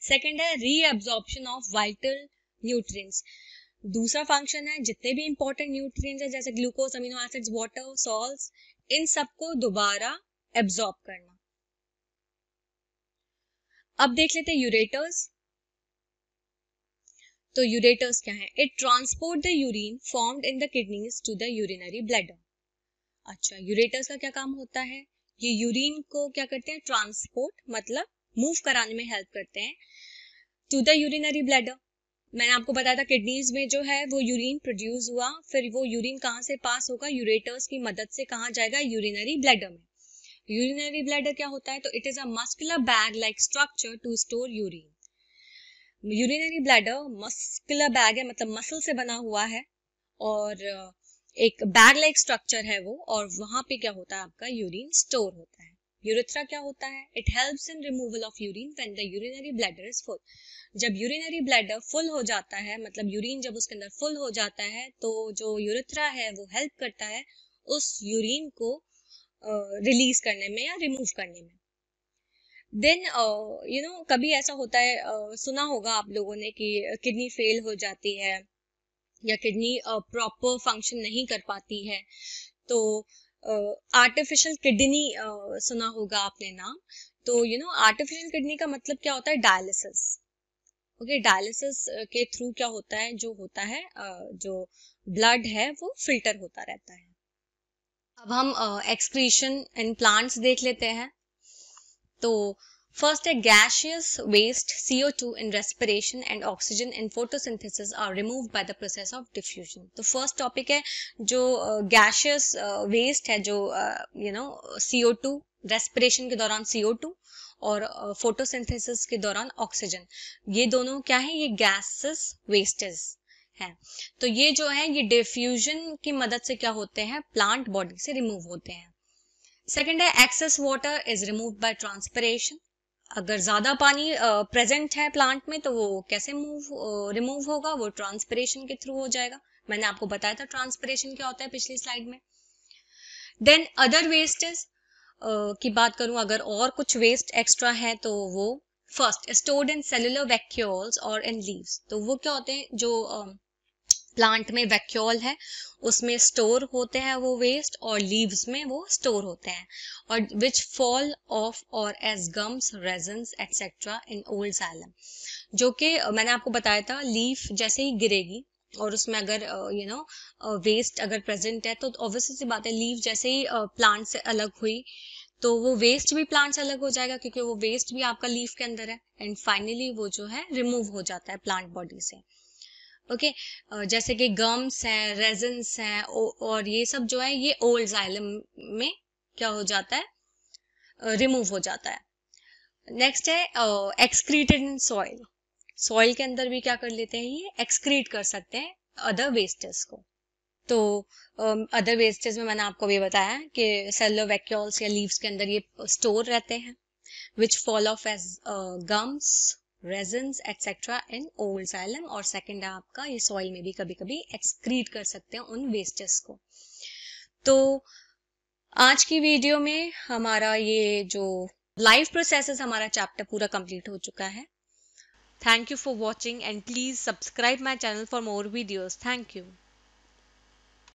सेकंड है रीअब्जॉर्प्शन ऑफ वाइटल न्यूट्रिएंट्स, दूसरा फंक्शन है जितने भी इंपॉर्टेंट न्यूट्रिएंट्स है जैसे glucose, amino acids, water, salts, इन सबको दोबारा एब्जॉर्ब करना। अब देख लेते हैं यूरेटर्स। तो यूरेटर्स क्या है, it transport the urine formed in the kidneys to the urinary bladder. अच्छा, यूरेटर्स का क्या काम होता है, ये यूरिन को क्या करते हैं, ट्रांसपोर्ट मतलब मूव कराने में हेल्प करते हैं टू द यूरिनरी ब्लैडर। मैंने आपको बताया था किडनीज में जो है वो यूरिन प्रोड्यूस हुआ, फिर वो यूरिन कहाँ से पास होगा, यूरेटर्स की मदद से कहाँ जाएगा, यूरिनरी ब्लैडर में। यूरिनरी ब्लैडर क्या होता है, तो it is a muscular bag like structure to store urine. Urinary bladder muscular bag है, मतलब मसल से बना हुआ है, और एक बैग लाइक स्ट्रक्चर है वो, और वहां पे क्या होता है, आपका यूरिन स्टोर होता है। यूरेथ्रा क्या होता है, it helps in removal of urine when the urinary bladder is full. जब यूरिनरी ब्लैडर फुल हो जाता है, मतलब यूरिन जब उसके अंदर फुल हो जाता है, तो जो यूरेथ्रा है वो हेल्प करता है उस यूरिन को रिलीज करने में या रिमूव करने में। देन कभी ऐसा होता है, सुना होगा आप लोगों ने कि किडनी फेल हो जाती है या किडनी प्रॉपर फंक्शन नहीं कर पाती है, तो आर्टिफिशियल किडनी सुना होगा आपने नाम। तो आर्टिफिशियल किडनी का मतलब क्या होता है, डायलिसिस, ओके। डायलिसिस के थ्रू क्या होता है, जो होता है जो ब्लड है वो फिल्टर होता रहता है। अब हम एक्सक्रीशन इन प्लांट्स देख लेते हैं। तो फर्स्ट है gaseous waste, CO2 in respiration and oxygen in photosynthesis are removed by the process of diffusion। तो फर्स्ट टॉपिक है जो gaseous waste है, जो CO2, रेस्पिरेशन के दौरान CO2 और फोटोसिंथेसिस के दौरान ऑक्सीजन, ये दोनों क्या है, ये गैसेस वेस्टेज है। तो ये जो है ये डिफ्यूजन की मदद से क्या होते हैं, प्लांट बॉडी से रिमूव होते हैं। सेकेंड है excess water is removed by transpiration. अगर ज्यादा पानी प्रेजेंट है प्लांट में तो वो कैसे रिमूव होगा, वो ट्रांसपिरेशन के थ्रू हो जाएगा। मैंने आपको बताया था ट्रांसपिरेशन क्या होता है पिछली स्लाइड में। देन अदर वेस्टेज की बात करूं, अगर और कुछ वेस्ट एक्स्ट्रा है तो वो first stored in cellular vacuoles और इन लीव्स। तो वो क्या होते हैं, जो प्लांट में वैक्यूल है उसमें स्टोर होते हैं वो वेस्ट, और लीव्स में वो स्टोर होते हैं, और विच फॉल ऑफ और as gums, resins etcetera in old xylem. जो कि मैंने आपको बताया था लीफ जैसे ही गिरेगी और उसमें अगर वेस्ट अगर प्रेजेंट है तो ऑब्वियसली सी बात है, लीफ जैसे ही प्लांट से अलग हुई तो वो वेस्ट भी प्लांट से अलग हो जाएगा क्योंकि वो वेस्ट भी आपका लीफ के अंदर है, एंड फाइनली वो जो है रिमूव हो जाता है प्लांट बॉडी से। ओके जैसे कि गम्स हैं, रेजन्स हैं, और ये सब जो है ये ओल्ड जाइलम में क्या हो जाता है, रिमूव हो जाता है। नेक्स्ट है एक्सक्रीटेड इन सॉइल। सॉइल के अंदर भी क्या कर लेते हैं, ये एक्सक्रीट कर सकते हैं अदर वेस्टेस को। तो अदर वेस्टेज में मैंने आपको भी बताया कि सेलुलर वैक्यूल्स या लीव्स के अंदर ये स्टोर रहते हैं, which fall off as gums, resins, etc. in old xylem। और सेकंड है आपका ये सॉइल में भी कभी कभी एक्सक्रीट कर सकते हैं उन वेस्टेस को। तो आज की वीडियो में हमारा ये जो लाइफ प्रोसेसेस हमारा चैप्टर पूरा कंप्लीट हो चुका है। Thank you for watching and please subscribe my channel for more videos. Thank you.